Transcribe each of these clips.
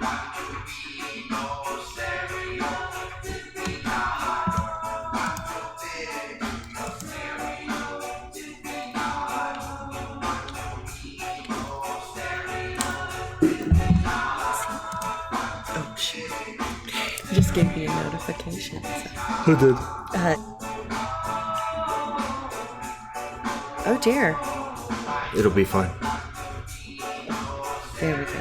Oh, shit. Just gave me a notification. So. Who did? Oh, dear. It'll be fine. There we go.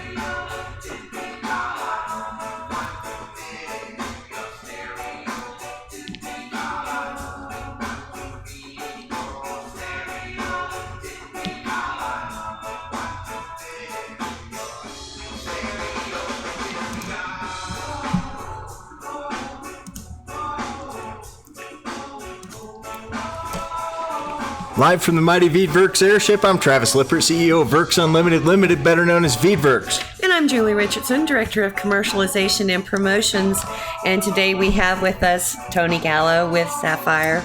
Live from the mighty Wiedwerks airship, I'm Travis Lippert, CEO of Verks Unlimited Limited, better known as Wiedwerks. And I'm Julie Richardson, Director of Commercialization and Promotions. And today we have with us Tony Gallo with Sapphire.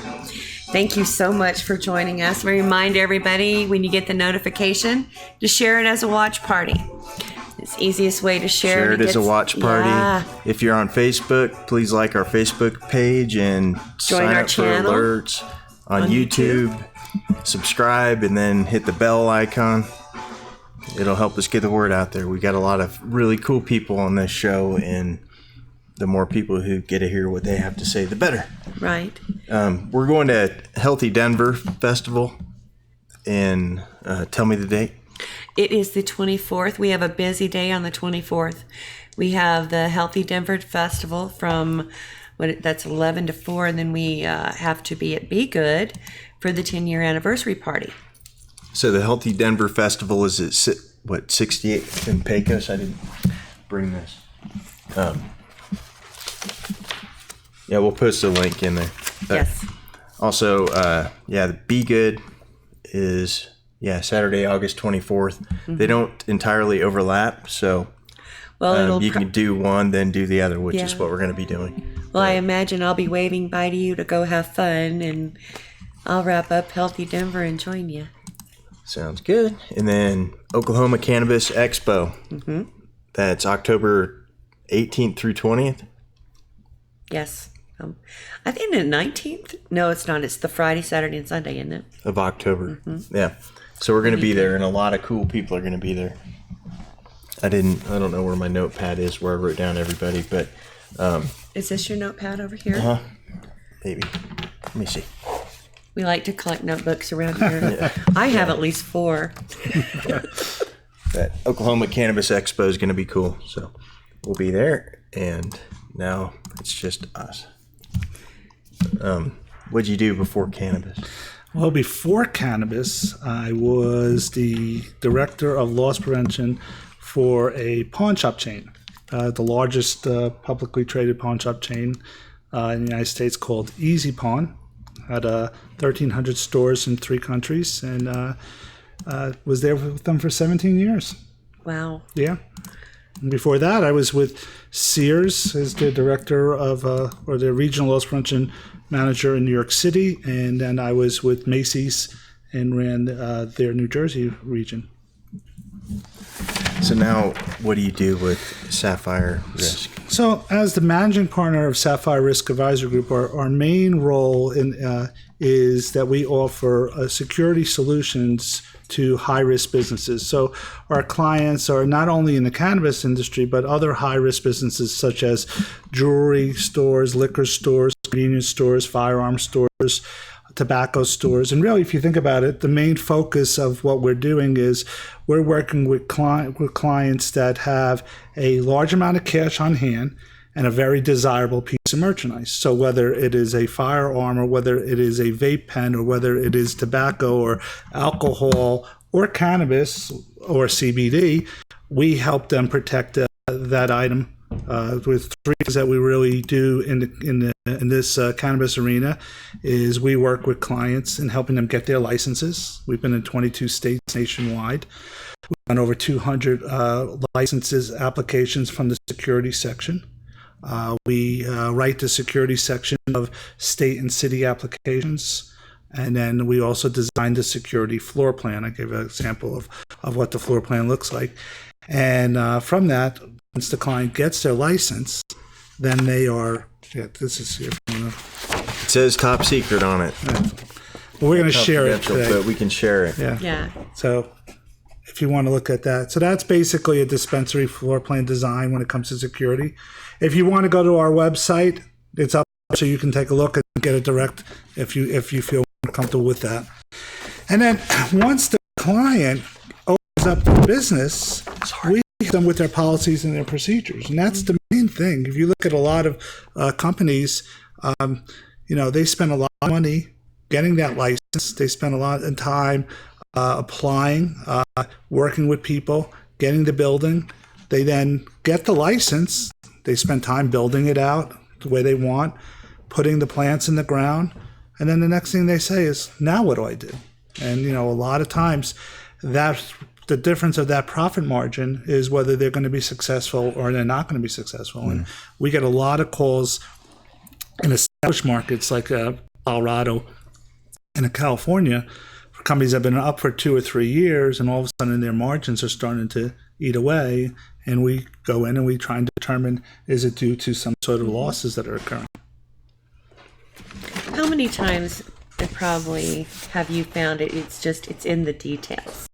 Thank you so much for joining us. I remind everybody when you get the notification to share it as a watch party. It's the easiest way to share it as a watch party. Yeah. If you're on Facebook, please like our Facebook page and sign our up channel for alerts on YouTube. Subscribe and then hit the bell icon. It'll help us get the word out there. We got a lot of really cool people on this show, and the more people who get to hear what they have to say, the better. Right. We're going to Healthy Denver Festival, and tell me the date. It is the 24th. We have a busy day on the 24th. We have the Healthy Denver Festival from that's 11 to 4, and then we have to be at Be Good for the 10-year anniversary party. So the Healthy Denver Festival is at 68th in Pecos. I didn't bring this. Yeah, we'll post a link in there. Yes. Also, the Be Good is Saturday, August 24th. Mm-hmm. They don't entirely overlap, so you can do one, then do the other, which is what we're going to be doing. Well, I imagine I'll be waving bye to you to go have fun, and I'll wrap up Healthy Denver and join you. Sounds good. And then Oklahoma Cannabis Expo. Mm-hmm. That's October 18th through 20th. Yes. I think the 19th. No, it's not. It's the Friday, Saturday, and Sunday, isn't it? Of October. Mm-hmm. Yeah. So we're going to be there, and a lot of cool people are going to be there. I don't know where my notepad is, where I wrote down everybody, but... is this your notepad over here? Uh-huh. Maybe. Let me see. We like to collect notebooks around here. Yeah. I have at least 4. That Oklahoma Cannabis Expo is going to be cool. So we'll be there. And now it's just us. What'd you do before cannabis? Well, before cannabis, I was the director of loss prevention for a pawn shop chain. The largest publicly traded pawn shop chain in the United States called Easy Pawn. Had 1,300 stores in 3 countries, and was there with them for 17 years. Wow. Yeah. And before that, I was with Sears as the director of, or the regional loss prevention manager in New York City, and then I was with Macy's and ran their New Jersey region. So now, what do you do with Sapphire Risk? So, as the managing partner of Sapphire Risk Advisory Group, our main role is that we offer security solutions to high-risk businesses. So, our clients are not only in the cannabis industry, but other high-risk businesses such as jewelry stores, liquor stores, convenience stores, firearm stores, tobacco stores. And really, if you think about it, the main focus of what we're doing is we're working with clients that have a large amount of cash on hand and a very desirable piece of merchandise. So whether it is a firearm or whether it is a vape pen or whether it is tobacco or alcohol or cannabis or CBD, we help them protect that item. With 3 things that we really do in this cannabis arena is we work with clients in helping them get their licenses. We've been in 22 states nationwide. We've done over 200 licenses applications from the security section. We write the security section of state and city applications. And then we also designed the security floor plan. I gave an example of what the floor plan looks like. And from that, once the client gets their license, then they are, this is here. It says top secret on it. Well, we're going to share it today. But we can share it. Yeah. So if you want to look at that. So that's basically a dispensary floor plan design when it comes to security. If you want to go to our website, it's up so you can take a look and get it direct if you feel comfortable with that. And then once the client opens up their business, we help them with their policies and their procedures. And that's the main thing. If you look at a lot of companies, they spend a lot of money getting that license. They spend a lot of time applying, working with people, getting the building. They then get the license. They spend time building it out the way they want, putting the plants in the ground. And then the next thing they say is, now what do I do? And, a lot of times that's the difference of that profit margin is whether they're going to be successful or they're not going to be successful. And we get a lot of calls in established markets like Colorado and California for companies that have been up for 2 or 3 years, and all of a sudden their margins are starting to eat away. And we go in and we try and determine, is it due to some sort of losses that are occurring? How many times probably have you found it's in the details?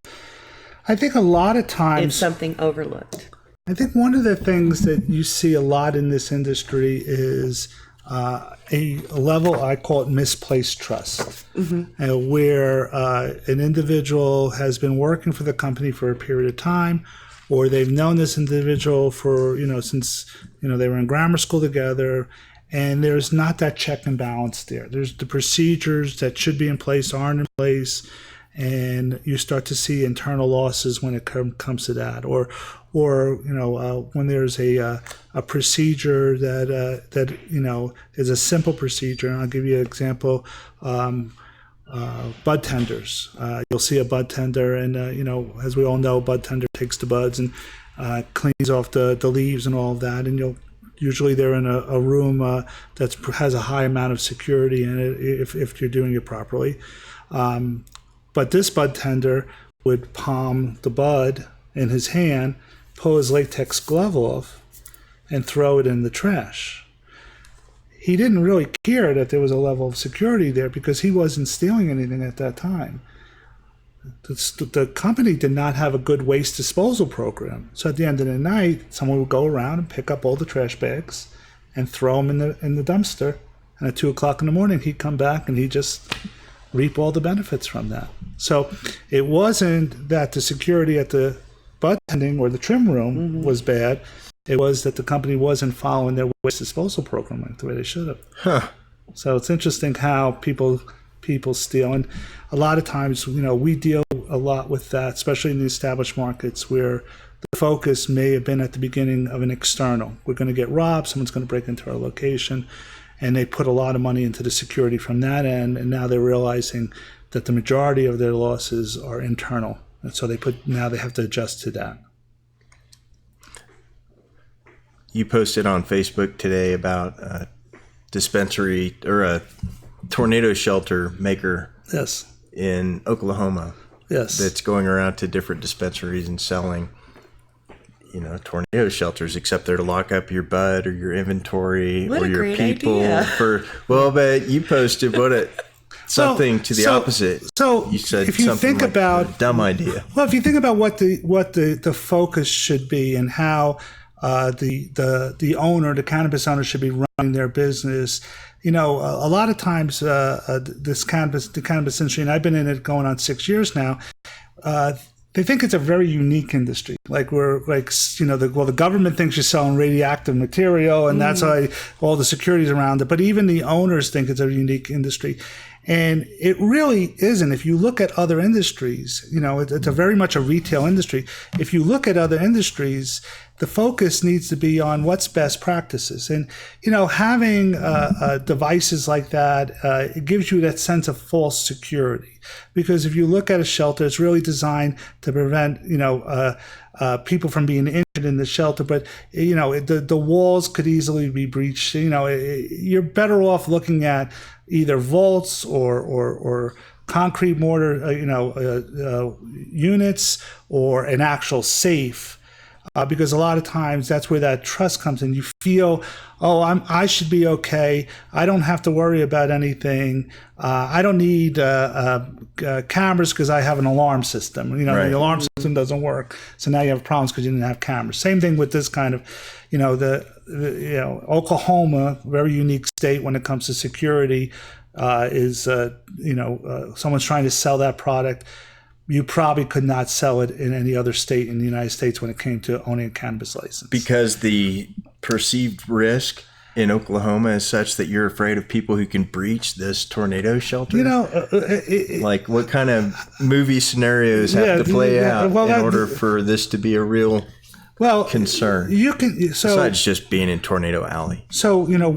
I think a lot of times it's something overlooked. I think one of the things that you see a lot in this industry is a level, I call it misplaced trust, where an individual has been working for the company for a period of time, or they've known this individual for, since, they were in grammar school together, and there's not that check and balance there. There's the procedures that should be in place aren't in place, and you start to see internal losses when it comes to that, or when there's a procedure that is a simple procedure. And I'll give you an example. Bud tenders. You'll see a bud tender, and as we all know, bud tender takes the buds and cleans off the leaves and all of that, and usually they're in a room that has a high amount of security in it if you're doing it properly. But this bud tender would palm the bud in his hand, pull his latex glove off, and throw it in the trash. He didn't really care that there was a level of security there because he wasn't stealing anything at that time. The company did not have a good waste disposal program. So at the end of the night, someone would go around and pick up all the trash bags and throw them in the dumpster. And at 2 o'clock in the morning, he'd come back and he'd just reap all the benefits from that. So it wasn't that the security at the bud tending or the trim room was bad. It was that the company wasn't following their waste disposal program like the way they should have. Huh. So it's interesting how people steal. And a lot of times, we deal a lot with that, especially in the established markets where the focus may have been at the beginning of an external. We're going to get robbed. Someone's going to break into our location. And they put a lot of money into the security from that end. And now they're realizing that the majority of their losses are internal. And so now they have to adjust to that. You posted on Facebook today about a dispensary or a tornado shelter maker. Yes. In Oklahoma. Yes. That's going around to different dispensaries and selling, tornado shelters, except they're to lock up your bud or your inventory or your people idea. But you posted something to the opposite. So you said if you something think like about a dumb idea. Well, if you think about what the focus should be and how the owner, the cannabis owner, should be running their business. A lot of times the cannabis industry, and I've been in it going on 6 years now. They think it's a very unique industry. The government thinks you're selling radioactive material, and that's why all the security's around it. But even the owners think it's a unique industry. And it really isn't. If you look at other industries, it's a very much a retail industry. If you look at other industries, the focus needs to be on what's best practices. And, having devices like that, it gives you that sense of false security. Because if you look at a shelter, it's really designed to prevent, people from being injured in the shelter. But, the walls could easily be breached. You're better off looking at either vaults or concrete mortar, units, or an actual safe because a lot of times that's where that trust comes in. You feel, oh, I should be okay. I don't have to worry about anything. I don't need cameras because I have an alarm system. You know, Right. the alarm system doesn't work, so now you have problems because you didn't have cameras. Same thing with this kind of, you know, Oklahoma, very unique state when it comes to security, is someone's trying to sell that product. You probably could not sell it in any other state in the United States when it came to owning a cannabis license. Because the perceived risk in Oklahoma is such that you're afraid of people who can breach this tornado shelter? You know, like what kind of movie scenarios have to play out in order for this to be a real concern? You can besides just being in Tornado Alley. So, you know,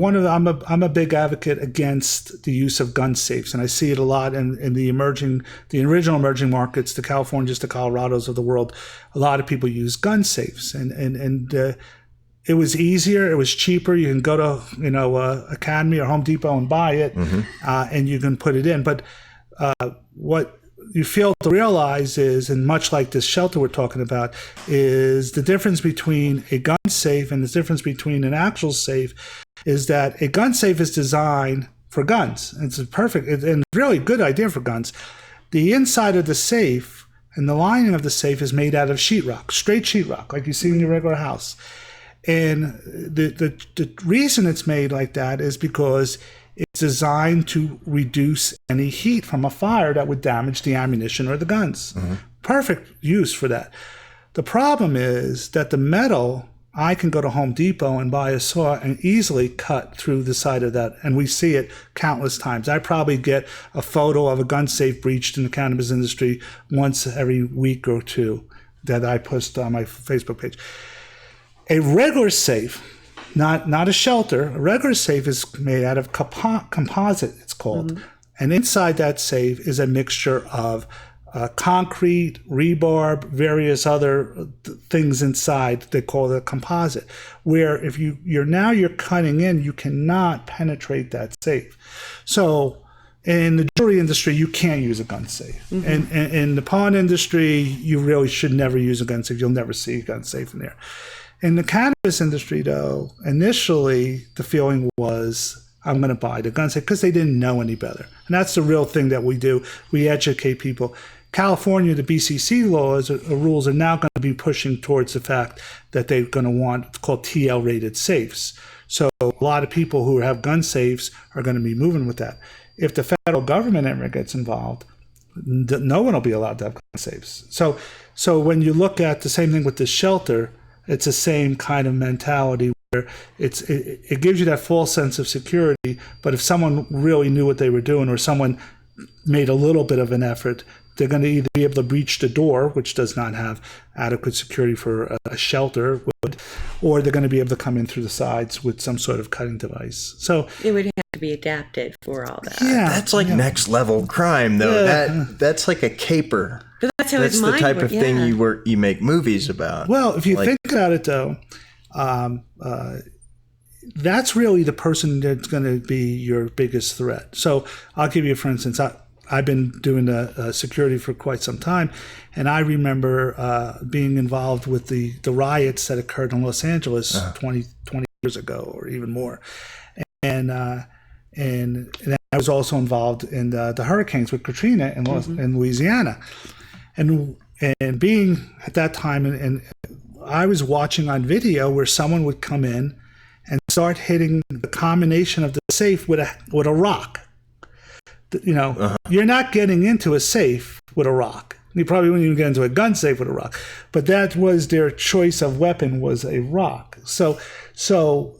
I'm a big advocate against the use of gun safes, and I see it a lot in the original emerging markets, the Californias, the Colorados of the world. A lot of people use gun safes, and it was easier, it was cheaper. You can go to, you know, Academy or Home Depot and buy it, and you can put it in. But what you fail to realize is, and much like this shelter we're talking about, is the difference between a gun safe and the difference between an actual safe is that a gun safe is designed for guns. It's a perfect and really good idea for guns. The inside of the safe and the lining of the safe is made out of sheetrock, straight sheetrock, like you see in your regular house. And the reason it's made like that is because it's designed to reduce any heat from a fire that would damage the ammunition or the guns. Perfect use for that. The problem is that the metal, I can go to Home Depot and buy a saw and easily cut through the side of that. And we see it countless times. I probably get a photo of a gun safe breached in the cannabis industry once every week or two that I post on my Facebook page. A regular safe, not a shelter, a regular safe is made out of composite, it's called. And inside that safe is a mixture of concrete, rebar, various other things inside. They call it a composite, where if you're cutting in, you cannot penetrate that safe. So in the jewelry industry, you can't use a gun safe. And in the pawn industry, you really should never use a gun safe. You'll never see a gun safe in there. In the cannabis industry, though, initially the feeling was, I'm going to buy the gun safe, because they didn't know any better. And that's the real thing that we do. We educate people. California, the BCC laws or rules are now going to be pushing towards the fact that they're going to want what's called TL-rated safes. So a lot of people who have gun safes are going to be moving with that. If the federal government ever gets involved, no one will be allowed to have gun safes. So when you look at the same thing with this shelter, it's the same kind of mentality where it gives you that false sense of security. But if someone really knew what they were doing, or someone made a little bit of an effort, they're going to either be able to breach the door, which does not have adequate security for a shelter, or they're going to be able to come in through the sides with some sort of cutting device. So it would have to be adapted for all that. Yeah, that's like next level crime, though. That's like a caper. But that's how that's the type of thing you make movies about. Well, if you think about it, though, that's really the person that's going to be your biggest threat. So I'll give you, for instance, I've been doing security for quite some time, and I remember being involved with the riots that occurred in Los Angeles 20 years ago, or even more. And I was also involved in the hurricanes with Katrina in Louisiana. And being at that time, and I was watching on video where someone would come in and start hitting the combination of the safe with a rock. You know, you're not getting into a safe with a rock. You probably wouldn't even get into a gun safe with a rock. But that was their choice of weapon, was a rock. So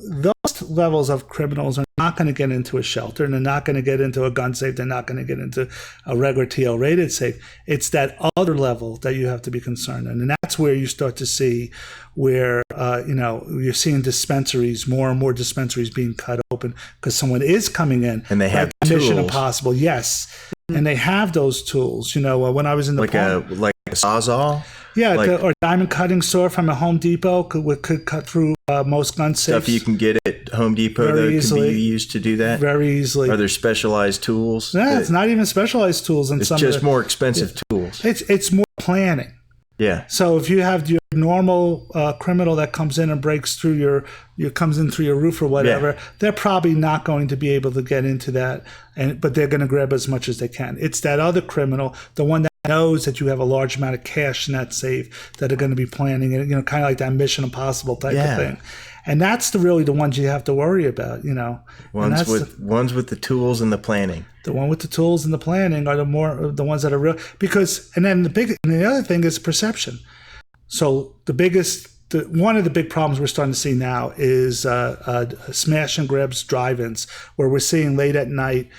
those levels of criminals are not going to get into a shelter, and they're not going to get into a gun safe. They're not going to get into a regular TL-rated safe. It's that other level that you have to be concerned in. And that's where you start to see where, you're seeing dispensaries, more and more dispensaries being cut open because someone is coming in. And they have like tools. Mission Impossible, yes. And they have those tools. You know, when I was in the like a Sawzall? Yeah, or diamond cutting saw from a Home Depot could cut through most gun safes. Stuff you can get at Home Depot very that easily, can be used to do that? Very easily. Are there specialized tools? Yeah, it's not even specialized tools. It's just more expensive tools. It's more planning. Yeah. So if you have your normal criminal that comes in and breaks through comes in through your roof or whatever, they're probably not going to be able to get into that, but they're going to grab as much as they can. It's that other criminal, the one that knows that you have a large amount of cash in that safe, that are going to be planning it, kind of like that Mission Impossible type of thing. And that's really the ones you have to worry about, Ones with the tools and the planning. The one with the tools and the planning are the ones that are real. And then the other thing is perception. So one of the big problems we're starting to see now is smash and grabs drive-ins, where we're seeing late at night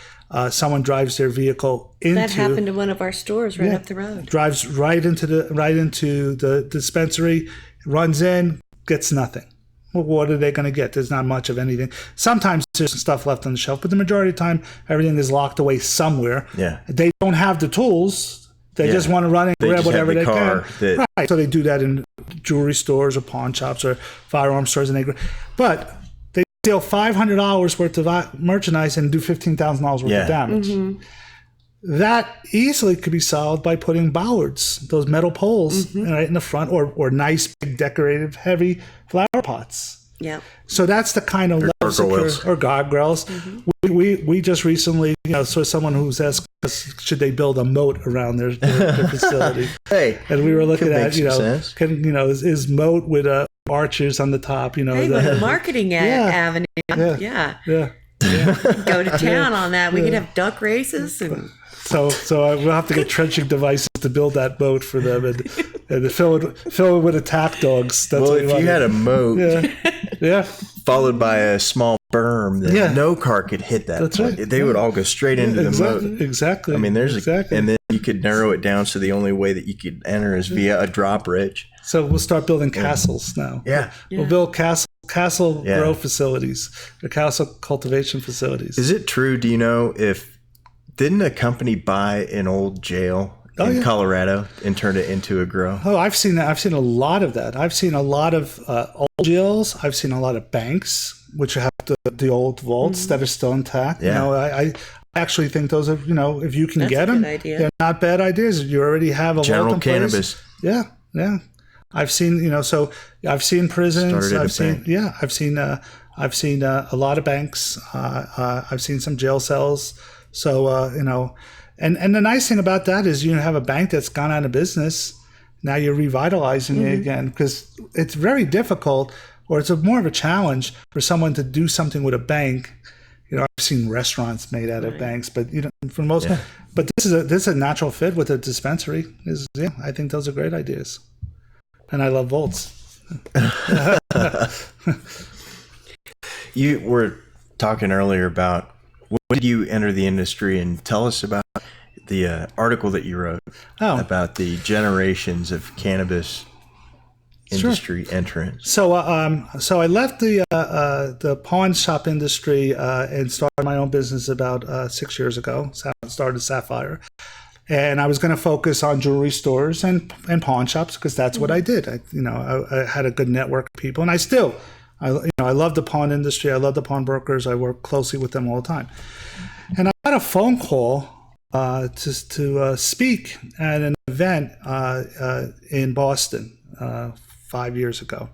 someone drives their vehicle into. That happened to one of our stores right up the road. Drives right into the dispensary, runs in, gets nothing. Well, what are they going to get? There's not much of anything. Sometimes there's stuff left on the shelf, but the majority of the time, everything is locked away somewhere. Yeah. They don't have the tools. They just want to run and grab whatever they can. Right. So they do that in jewelry stores or pawn shops or firearm stores, but they steal $500 worth of merchandise and do $15,000 worth of damage. Mm-hmm. That easily could be solved by putting bollards, those metal poles, right in the front, or nice, big, decorative, heavy flower pots. Yeah. So that's the kind of level gargoyles. Or gargoyles. Mm-hmm. We just recently saw someone who's asked us, should they build a moat around their facility? Hey, and we were looking at is moat with arches on the top? Hey, the marketing avenue. Yeah. Go to town on that. We could have duck races and. So we'll have to get trenching devices to build that moat for them and fill it with attack dogs. That's if you had a moat, followed by a small berm, then no car could hit that. That's right. They would all go straight into the moat. Exactly. I mean, and then you could narrow it down so the only way that you could enter is via a drop ridge. So we'll start building castles now. Yeah. We'll build castle grow facilities, or castle cultivation facilities. Is it true? Do you know didn't a company buy an old jail in Colorado and turn it into a grow? Oh, I've seen that. I've seen a lot of that. I've seen a lot of old jails. I've seen a lot of banks, which have the old vaults that are still intact. Yeah. I actually think those are, if you can get them, they're not bad ideas. You already have a general vault in cannabis. Place. Yeah. I've seen, so I've seen prisons. I've seen a lot of banks. I've seen some jail cells. So, and the nice thing about that is you have a bank that's gone out of business. Now you're revitalizing it again, because it's very difficult, or it's more of a challenge for someone to do something with a bank. I've seen restaurants made out of banks, but for the most part, but this is a natural fit with a dispensary. I think those are great ideas, and I love vaults. You were talking earlier about. When did you enter the industry, and tell us about the article that you wrote about the generations of cannabis industry entrants? So I left the pawn shop industry and started my own business about 6 years ago. So I started Sapphire, and I was going to focus on jewelry stores and pawn shops, because that's what I did. I had a good network of people, and I love the pawn industry. I love the pawnbrokers. I work closely with them all the time. And I got a phone call to speak at an event in Boston 5 years ago.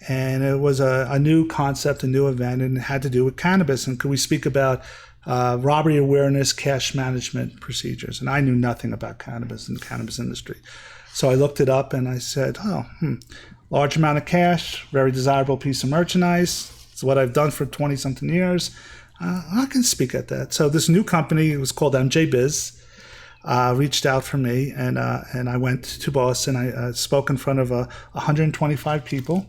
And it was a new concept, a new event, and it had to do with cannabis. And could we speak about robbery awareness, cash management procedures? And I knew nothing about cannabis and the cannabis industry. So I looked it up and I said, large amount of cash, very desirable piece of merchandise. It's what I've done for 20-something years. I can speak at that. So this new company, it was called MJ Biz, reached out for me, and I went to Boston. I spoke in front of 125 people.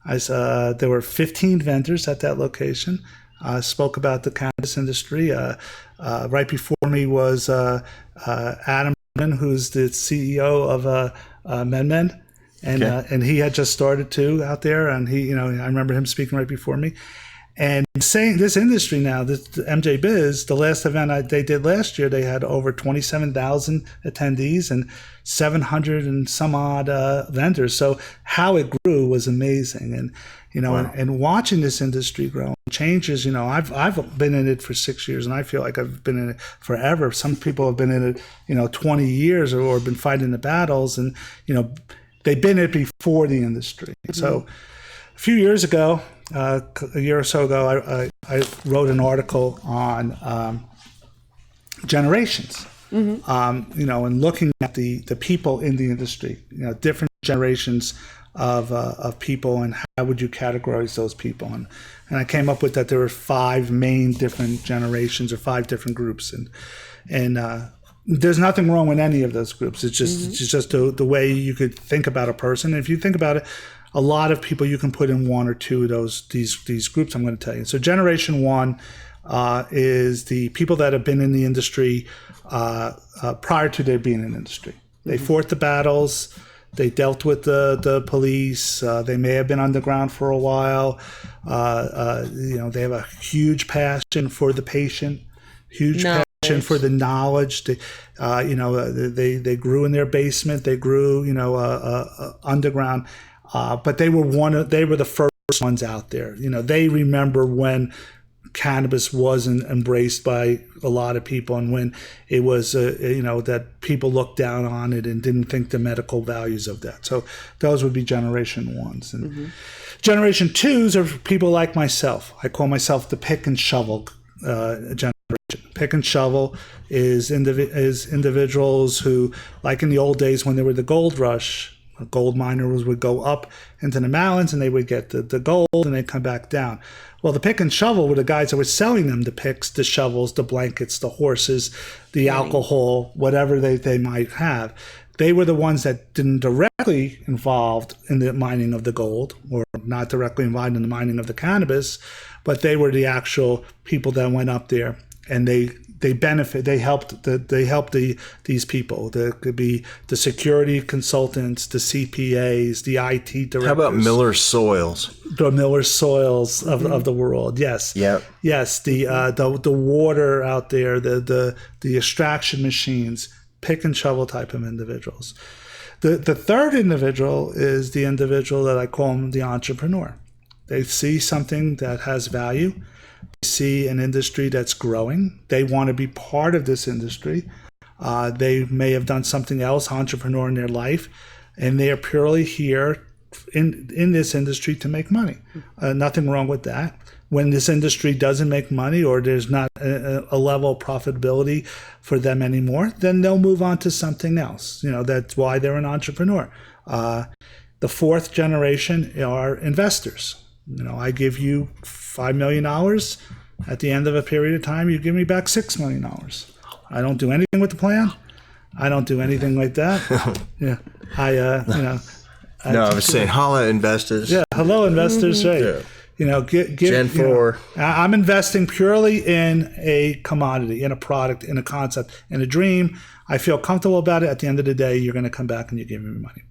There were 15 vendors at that location. I spoke about the cannabis industry. Right before me was Adam, who's the CEO of Men. And he had just started too out there, and I remember him speaking right before me, and saying this industry now, this MJ Biz, the last event they did last year, they had over 27,000 attendees and 700 and some odd vendors. So how it grew was amazing, and and watching this industry grow changes. I've been in it for 6 years, and I feel like I've been in it forever. Some people have been in it 20 years or been fighting the battles, and they've been it before the industry. So a few years ago, a year or so ago, I wrote an article on generations. And looking at the people in the industry, different generations of people, and how would you categorize those people? And I came up with that there were 5 main different generations, or 5 different groups, and there's nothing wrong with any of those groups. It's just the way you could think about a person. And if you think about it, a lot of people you can put in 1 or 2 of these groups I'm going to tell you. So generation 1 is the people that have been in the industry prior to their being in the industry. They fought the battles. They dealt with the police. They may have been underground for a while. They have a huge passion for the patient, huge passion for the knowledge. They grew in their basement. They grew, underground. But they were the first ones out there. They remember when cannabis wasn't embraced by a lot of people, and when it was that people looked down on it and didn't think the medical values of that. So those would be generation 1s. And generation 2s are people like myself. I call myself the pick and shovel generation. Pick and shovel is individuals who, like in the old days when there were the gold rush, gold miners would go up into the mountains and they would get the gold and they'd come back down. Well, the pick and shovel were the guys that were selling them the picks, the shovels, the blankets, the horses, the alcohol, whatever they might have. They were the ones that didn't directly involved in the mining of the gold, or not directly involved in the mining of the cannabis, but they were the actual people that went up there and they helped these people. There could be the security consultants, the CPAs, the IT directors. How about Miller Soils? The Miller Soils of the world. Yes. Yep. Yes. The water out there, the extraction machines, pick and shovel type of individuals. The third individual is the individual that I call him the entrepreneur. They see something that has value. See an industry that's growing. They want to be part of this industry. They may have done something else, entrepreneur in their life, and they are purely here in this industry to make money. Nothing wrong with that. When this industry doesn't make money, or there's not a level of profitability for them anymore, then they'll move on to something else. That's why they're an entrepreneur. The fourth generation are investors. I give you $5 million. At the end of a period of time, you give me back $6 million. I don't do anything with the plan. I don't do anything like that. Yeah, I was saying, holla investors. Yeah, hello investors. Right. Yeah. Gen 4. I'm investing purely in a commodity, in a product, in a concept, in a dream. I feel comfortable about it. At the end of the day, you're going to come back and you give me money.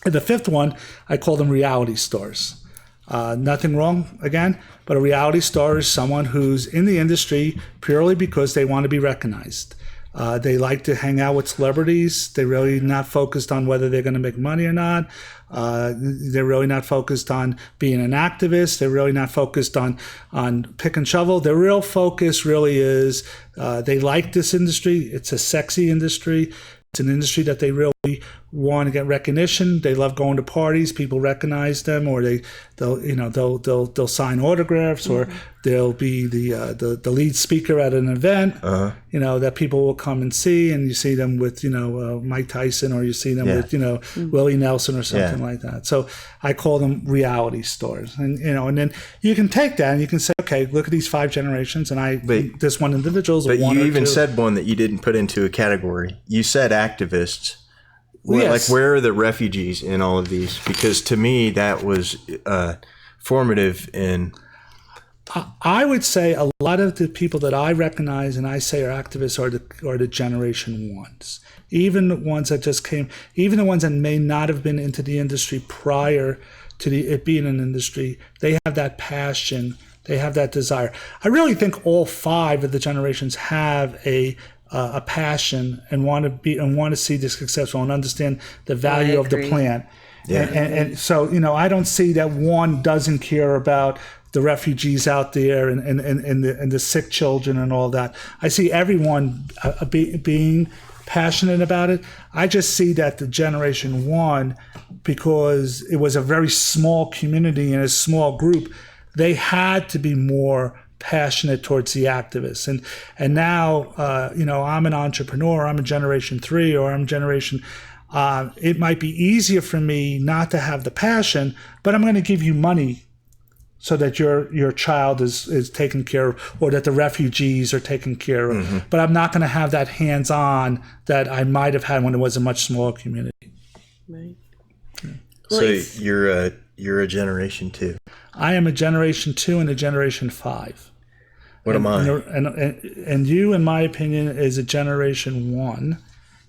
And the fifth one, I call them reality stars. Nothing wrong, again, but a reality star is someone who's in the industry purely because they want to be recognized. They like to hang out with celebrities. They're really not focused on whether they're going to make money or not. They're really not focused on being an activist. They're really not focused on pick and shovel. Their real focus really is they like this industry. It's a sexy industry. It's an industry that they really want to get recognition. They love going to parties. People recognize them, or they'll sign autographs, or they'll be the lead speaker at an event. That people will come and see, and you see them with Mike Tyson, or you see them with Willie Nelson or something like that. So I call them reality stars, and then you can take that and you can say, okay, look at these 5 generations, and this one individual's but one you or even two. said one that you didn't put into a category. You said activists. Yes. Like, where are the refugees in all of these? Because to me, that was formative in... I would say a lot of the people that I recognize and I say are activists are the generation 1s. Even the ones that just came, even the ones that may not have been into the industry prior to it being an industry, they have that passion, they have that desire. I really think all 5 of the generations have a passion and want to see this successful and understand the value of the plant. Yeah. And so, I don't see that one doesn't care about the refugees out there and the sick children and all that. I see everyone being passionate about it. I just see that the Generation 1, because it was a very small community and a small group, they had to be more passionate towards the activists. And now, I'm an entrepreneur, I'm a Generation 3, or I'm Generation, it might be easier for me not to have the passion, but I'm going to give you money so that your child is taken care of, or that the refugees are taken care of. Mm-hmm. But I'm not going to have that hands-on that I might have had when it was a much smaller community. Right. Yeah. So you're a Generation 2. I am a Generation 2 and a Generation 5. What am I? And you, in my opinion, is a Generation 1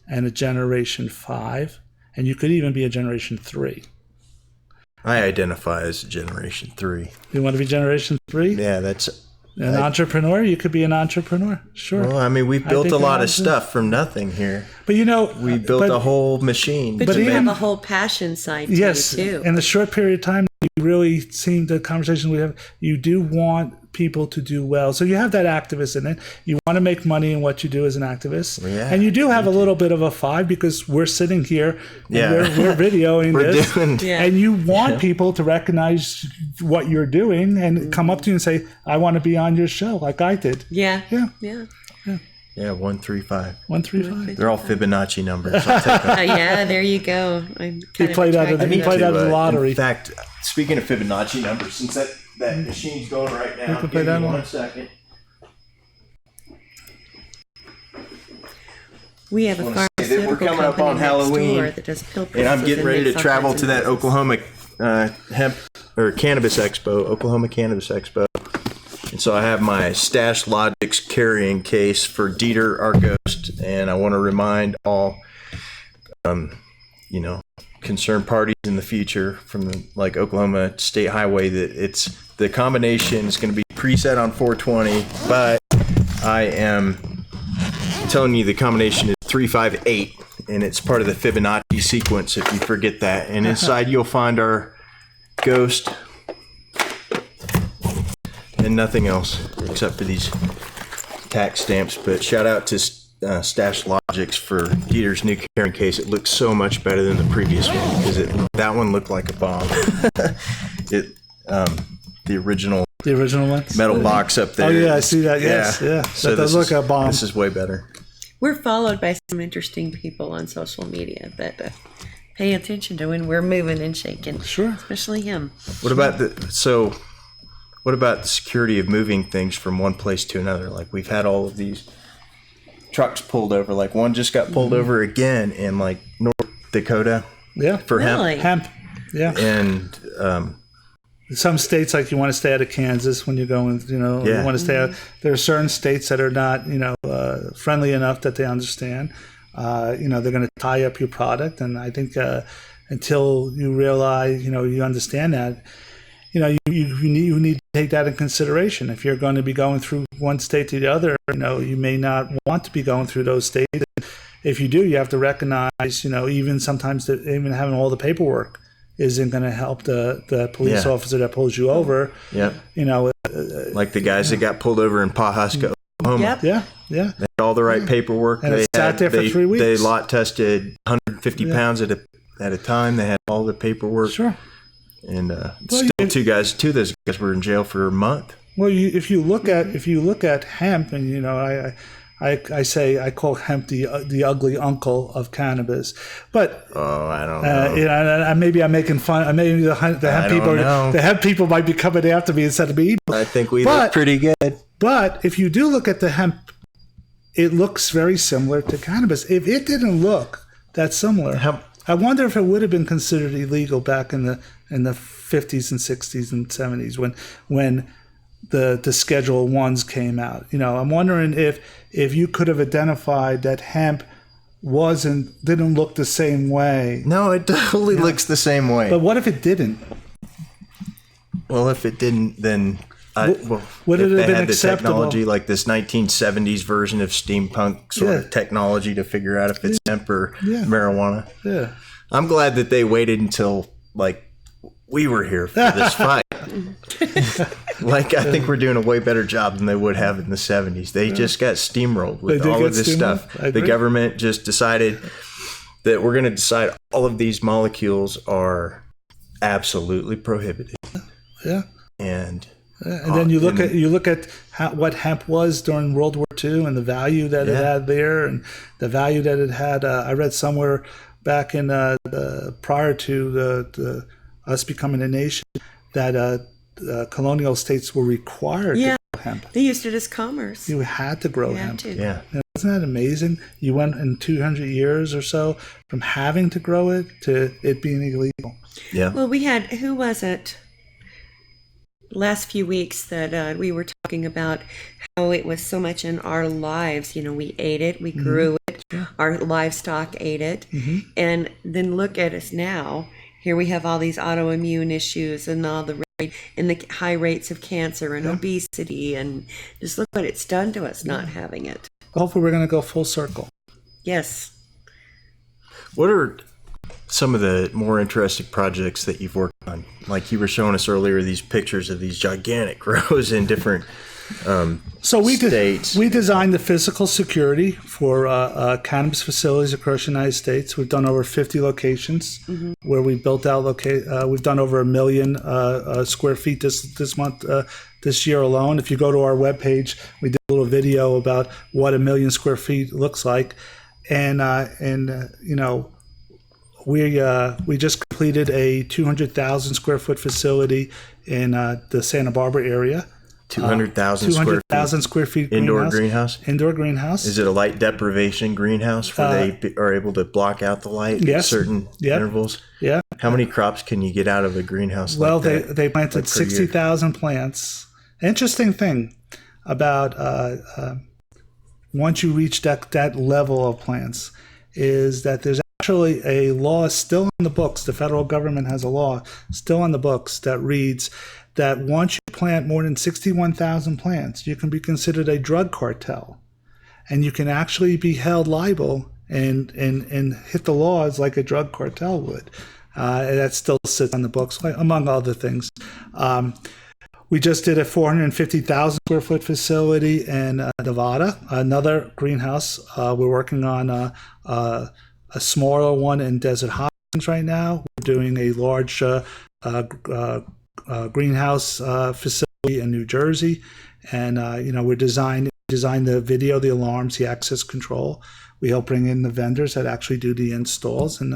and a Generation 5, and you could even be a Generation 3. I identify as Generation 3. You want to be Generation 3? Yeah, that's... An entrepreneur? You could be an entrepreneur. Sure. Well, I mean, we built a lot of stuff from nothing here. But we built a whole machine. But you have a whole passion side to you, too. In the short period of time, you really seem the conversation we have, you do want people to do well. So you have that activist in it. You want to make money in what you do as an activist. Yeah, and you do have a little bit of a 5 because we're sitting here and we're videoing this. And you want people to recognize what you're doing and come up to you and say, I want to be on your show like I did. Yeah. 135. 135. They're all Fibonacci numbers. I'll take them. Yeah, there you go. He played out of the lottery. In fact, speaking of Fibonacci numbers, since that machine's going right now, give me 1 second. We have a pharmaceutical we're coming up on Halloween, that does pill and I'm getting ready to travel to that Oklahoma Cannabis Expo, Oklahoma Cannabis Expo. And so I have my Stash Logics carrying case for Dieter, our ghost, and I want to remind all, concerned parties in the future from like Oklahoma State Highway that the combination is going to be preset on 420, but I am telling you the combination is 358, and it's part of the Fibonacci sequence. If you forget that, and inside you'll find our ghost. And nothing else except for these tax stamps. But shout out to Stash Logics for Dieter's new carrying case. It looks so much better than the previous one because that one looked like a bomb. The original one metal box up there. Oh yeah, I see that. Yes, yeah. So that does look like a bomb. This is way better. We're followed by some interesting people on social media that pay attention to when we're moving and shaking. Sure, especially him. What about the security of moving things from one place to another? Like we've had all of these trucks pulled over. Like one just got pulled over again in like North Dakota. Yeah, for hemp. Yeah, and some states like you want to stay out of Kansas when you're going. You want to stay out. There are certain states that are not friendly enough that they understand. They're going to tie up your product, and I think until you realize you understand that. You need to take that in consideration. If you're going to be going through one state to the other, you may not want to be going through those states. If you do, you have to recognize, even sometimes that even having all the paperwork isn't going to help the police officer that pulls you over. Yeah. Like the guys that got pulled over in Pawhuska, Oklahoma. Yep. Yeah. They had all the right paperwork. And they sat there for 3 weeks. They lot tested 150 pounds at a time. They had all the paperwork. Sure. And two of those guys were in jail for a month. Well, if you look at hemp, and I call hemp the ugly uncle of cannabis, but I don't know. Maybe I'm making fun. Maybe the hemp people might be coming after me instead of me. I think we look pretty good. But if you do look at the hemp, it looks very similar to cannabis. If it didn't look that similar, I wonder if it would have been considered illegal back in the 50s and 60s and 70s when the Schedule 1s came out. I'm wondering if you could have identified that hemp didn't look the same way. No, it totally looks the same way. But what if it didn't? Well, if it didn't, then would it have been had the acceptable? Technology like this 1970s version of steampunk sort of technology to figure out if it's hemp or marijuana. Yeah. I'm glad that they waited until like we were here for this fight. Like, I think we're doing a way better job than they would have in the 70s. They just got steamrolled with all of this stuff. The government just decided that we're going to decide all of these molecules are absolutely prohibited. Yeah. And then you look at what hemp was during World War II and the value that it had there, and the value that it had. I read somewhere back in prior to us becoming a nation that colonial states were required to grow hemp. They used it as commerce. You had to grow hemp. Yeah. Now, isn't that amazing? You went in 200 years or so from having to grow it to it being illegal. Yeah. Well, we had, who was it? Last few weeks that we were talking about how it was so much in our lives. You know, we ate it, we grew it, our livestock ate it, and then look at us now. Here we have all these autoimmune issues and all the high rates of cancer and obesity, and just look what it's done to us not having it. Hopefully, we're going to go full circle. Yes. What are some of the more interesting projects that you've worked on? Like you were showing us earlier, these pictures of these gigantic grows in different states. We designed the physical security for cannabis facilities across the United States. We've done over 50 locations where we built out. We've done over 1 million square feet this month. This year alone. If you go to our webpage, we did a little video about what 1 million square feet looks like, and you know. We just completed a 200,000 square foot facility in the Santa Barbara area. 200,000 square feet indoor greenhouse. Indoor greenhouse. Is it a light deprivation greenhouse where they are able to block out the light at certain intervals? Yeah. How many crops can you get out of a greenhouse? Well, like that? They planted 60,000 plants. Interesting thing about once you reach that level of plants is that there's actually a law still on the books. The federal government has a law still on the books that reads that once you plant more than 61,000 plants, you can be considered a drug cartel, and you can actually be held liable and hit the laws like a drug cartel would. That still sits on the books, among other things. We just did a 450,000 square foot facility in Nevada, another greenhouse. We're working on a smaller one in Desert Hot Springs right now. We're doing a large greenhouse facility in New Jersey, and we design the video, the alarms, the access control. We help bring in the vendors that actually do the installs, and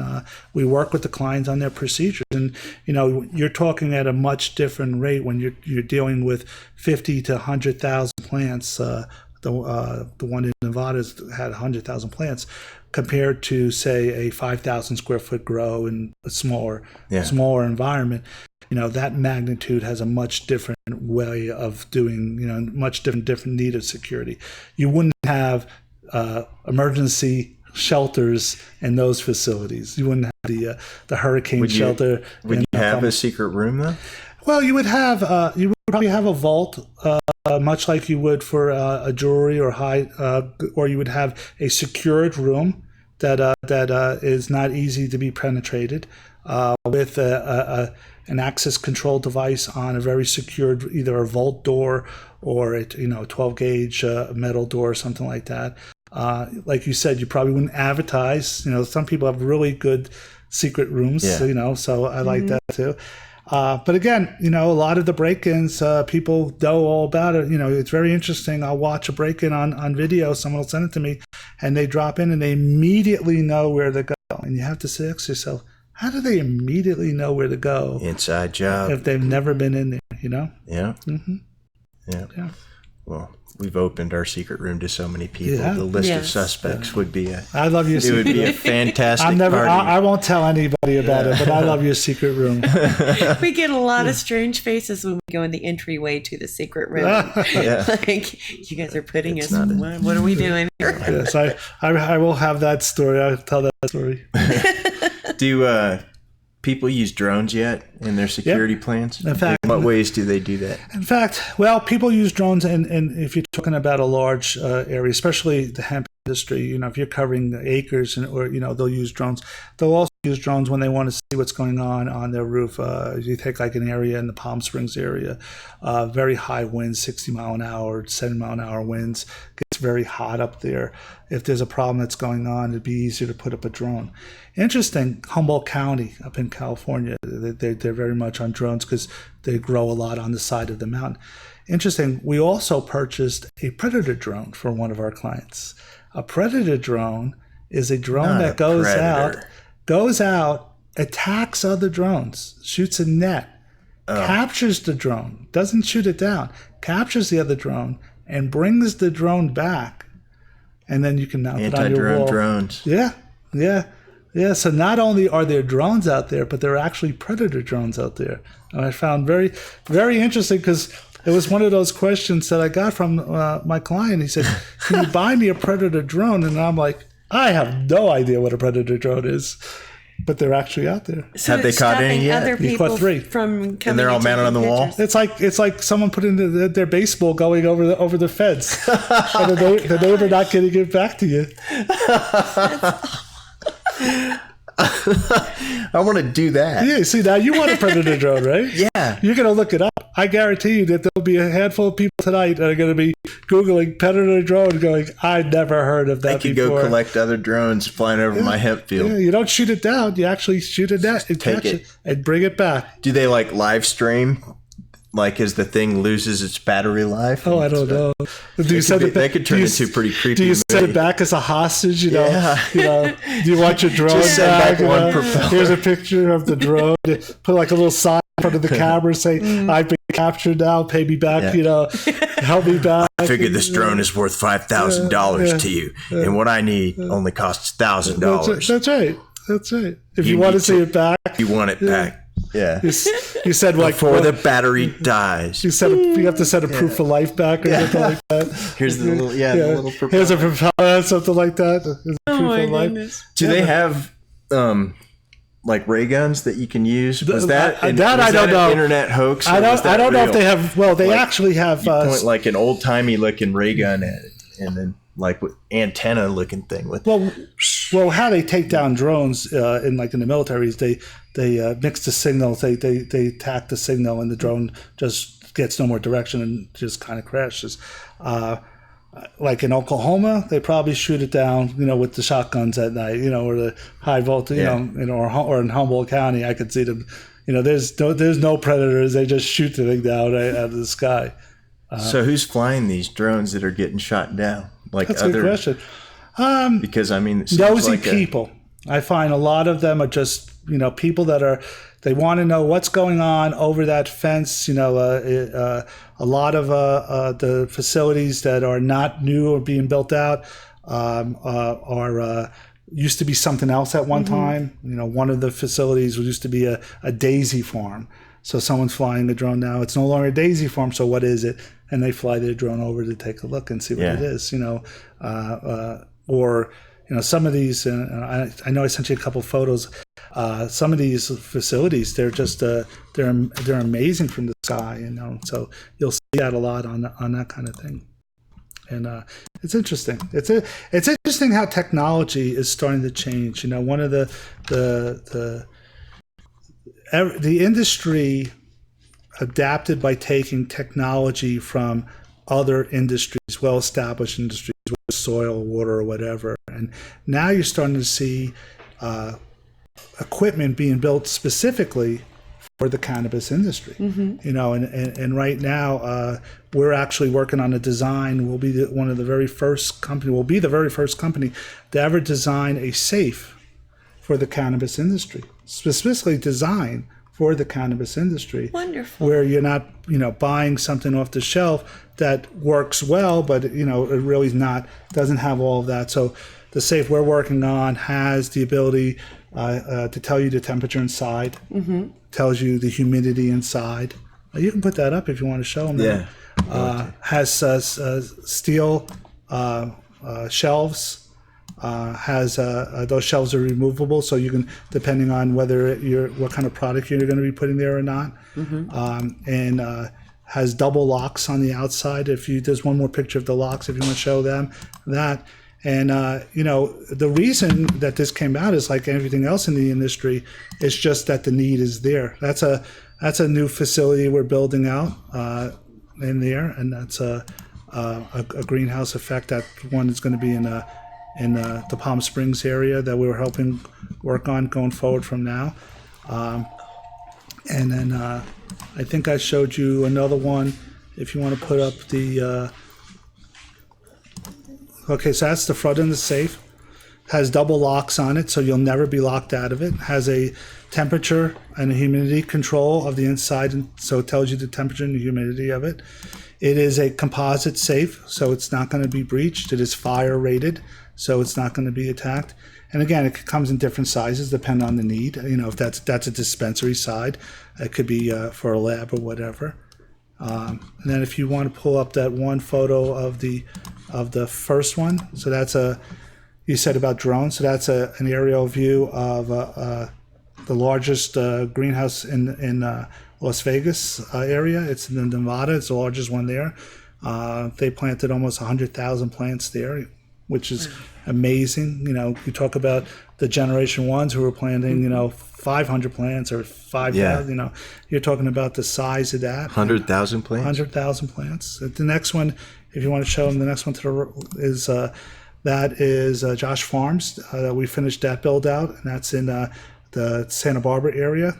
we work with the clients on their procedures. And you're talking at a much different rate when you're dealing with 50 to 100,000 plants. The one in Nevada had 100,000 plants, compared to say a 5,000 square foot grow in a smaller environment. That magnitude has a much different way of doing, much different need of security. You wouldn't have emergency shelters in those facilities. You wouldn't have the hurricane shelter. Would you have a secret room though? Well, you would probably have a vault, much like you would for a jewelry or or you would have a secured room that is not easy to be penetrated, with an access control device on a very secured, either a vault door or a 12 gauge metal door or something like that. Like you said, you probably wouldn't advertise. Some people have really good secret rooms. So I like that too. But again, a lot of the break-ins, people know all about it. It's very interesting. I'll watch a break-in on video. Someone will send it to me, and they drop in, and they immediately know where to go. And you have to ask yourself, how do they immediately know where to go? Inside job. If they've never been in there, Yeah. Mm-hmm. Yeah. Well, we've opened our secret room to so many people. Yeah. The list of suspects would be I love your secret room. It would be a fantastic party. I won't tell anybody about it, but I love your secret room. We get a lot of strange faces when we go in the entryway to the secret room. Like, you guys are putting us, what are we doing here? Yes, I will have that story. I'll tell that story. Do people use drones yet in their security plans? In fact, in what ways do they do that? In fact, people use drones, and if you're talking about a large area, especially the hemp industry, if you're covering acres, or they'll use drones. They'll also use drones when they want to see what's going on their roof. You take like an area in the Palm Springs area, very high winds, 60 mile an hour, 70 mile an hour winds. It's very hot up there. If there's a problem that's going on, it'd be easier to put up a drone. Interesting, Humboldt County up in California, they're very much on drones because they grow a lot on the side of the mountain. Interesting, we also purchased a Predator drone for one of our clients. A Predator drone is a drone that goes out, attacks other drones, shoots a net, captures the drone, doesn't shoot it down, captures the other drone, and brings the drone back. And then you can mount it on your wall. Drones. Yeah. So not only are there drones out there, but there are actually Predator drones out there. And I found very, very interesting because it was one of those questions that I got from my client. He said, "Can you buy me a Predator drone?" And I'm like, "I have no idea what a Predator drone is." But they're actually out there. So have they caught any yet? Other You people caught 3. from And they're all mounted on the wall? It's like someone put in their baseball going over the fence, and the neighbor not getting it back to you. I want to do that. Yeah, see, now you want a Predator drone, right? Yeah. You're going to look it up. I guarantee you that there'll be a handful of people tonight that are going to be Googling Predator drone going, I never heard of that I could before. go collect other drones flying over my hemp field. Yeah, you don't shoot it down. You actually shoot a net and take catch it. it and bring it back. Do they like live stream? Like as the thing loses its battery life? Oh, I don't know. Do you They could turn into a pretty creepy Do you send movie. it back as a hostage? You know, Yeah. do you want your drone Just send back you one know? propeller. Here's a picture of the drone. Put like a little sign in front of the camera, say, "I've been captured now. Pay me back. Yeah. You know, help me back." I figured this drone is worth $5,000 to you, and what I need only costs $1,000. That's right. If you You want to need see to- it back, You want it back. Yeah. you said like Before the battery dies. you said you have to send a proof of life back or something like that. Here's the little, the little propeller. Here's a propeller, something like that. Here's a Oh proof my of life. goodness. Do they have like ray guns that you can use? Was that I was don't that know. an internet hoax? I or was that don't know if real? they have. Well, they Like, actually have. You point like an old timey looking ray gun at it, and then like with antenna looking thing with. Well, how they take down drones in the military is they mix the signals. They attack the signal, and the drone just gets no more direction and just kind of crashes. Like in Oklahoma, they probably shoot it down, with the shotguns at night, or the high voltage, or in Humboldt County, I could see them. There's no predators. They just shoot the thing down right out of the sky. So who's flying these drones that are getting shot down? Like That's a good question. Because I mean, it seems Nosy like people. I find a lot of them are just people that they want to know what's going on over that fence. A lot of the facilities that are not new or being built out are used to be something else at one time. One of the facilities used to be a daisy farm. So someone's flying a drone now. It's no longer a daisy farm. So what is it? And they fly their drone over to take a look and see what it is. Or some of these. I know I sent you a couple of photos. Some of these facilities, they're just they're amazing from the sky. So you'll see that a lot on that kind of thing. And it's interesting. It's interesting how technology is starting to change. One of the industry adapted by taking technology from other industries, well-established industries, soil, water, or whatever. And now you're starting to see equipment being built specifically for the cannabis industry. And right now we're actually working on a design. We'll be the very first company to ever design a safe for the cannabis industry, specifically designed for the cannabis industry. Wonderful. Where you're not, buying something off the shelf that works well, but it really doesn't have all of that. So the safe we're working on has the ability to tell you the temperature inside, tells you the humidity inside. You can put that up if you want to show them. Yeah. Has steel shelves. Has those shelves are removable, so you can, depending on whether what kind of product you're going to be putting there or not. And has double locks on the outside. There's one more picture of the locks if you want to show them that. And the reason that this came out is like everything else in the industry. It's just that the need is there. That's a new facility we're building out in there, and that's a greenhouse effect. That one is going to be in the Palm Springs area that we were helping work on going forward from now. And then I think I showed you another one. If you want to put up the okay, so that's the front of the safe. Has double locks on it, so you'll never be locked out of it. Has a temperature and a humidity control of the inside, and so it tells you the temperature and the humidity of it. It is a composite safe, so it's not going to be breached. It is fire rated, so it's not going to be attacked. And again, it comes in different sizes depending on the need. If that's a dispensary side, it could be for a lab or whatever. And then if you want to pull up that one photo of the first one, so that's you said about drones, so that's an aerial view of the largest greenhouse in Las Vegas area. It's in Nevada. It's the largest one there. They planted almost 100,000 plants there, which is amazing. You talk about the generation ones who were planting, 500 plants or 5,000. Yeah. You're talking about the size of that. 100,000 plants. 100,000 plants. The next one, if you want to show them, the next one is Josh Farms. We finished that build out, and that's in the Santa Barbara area.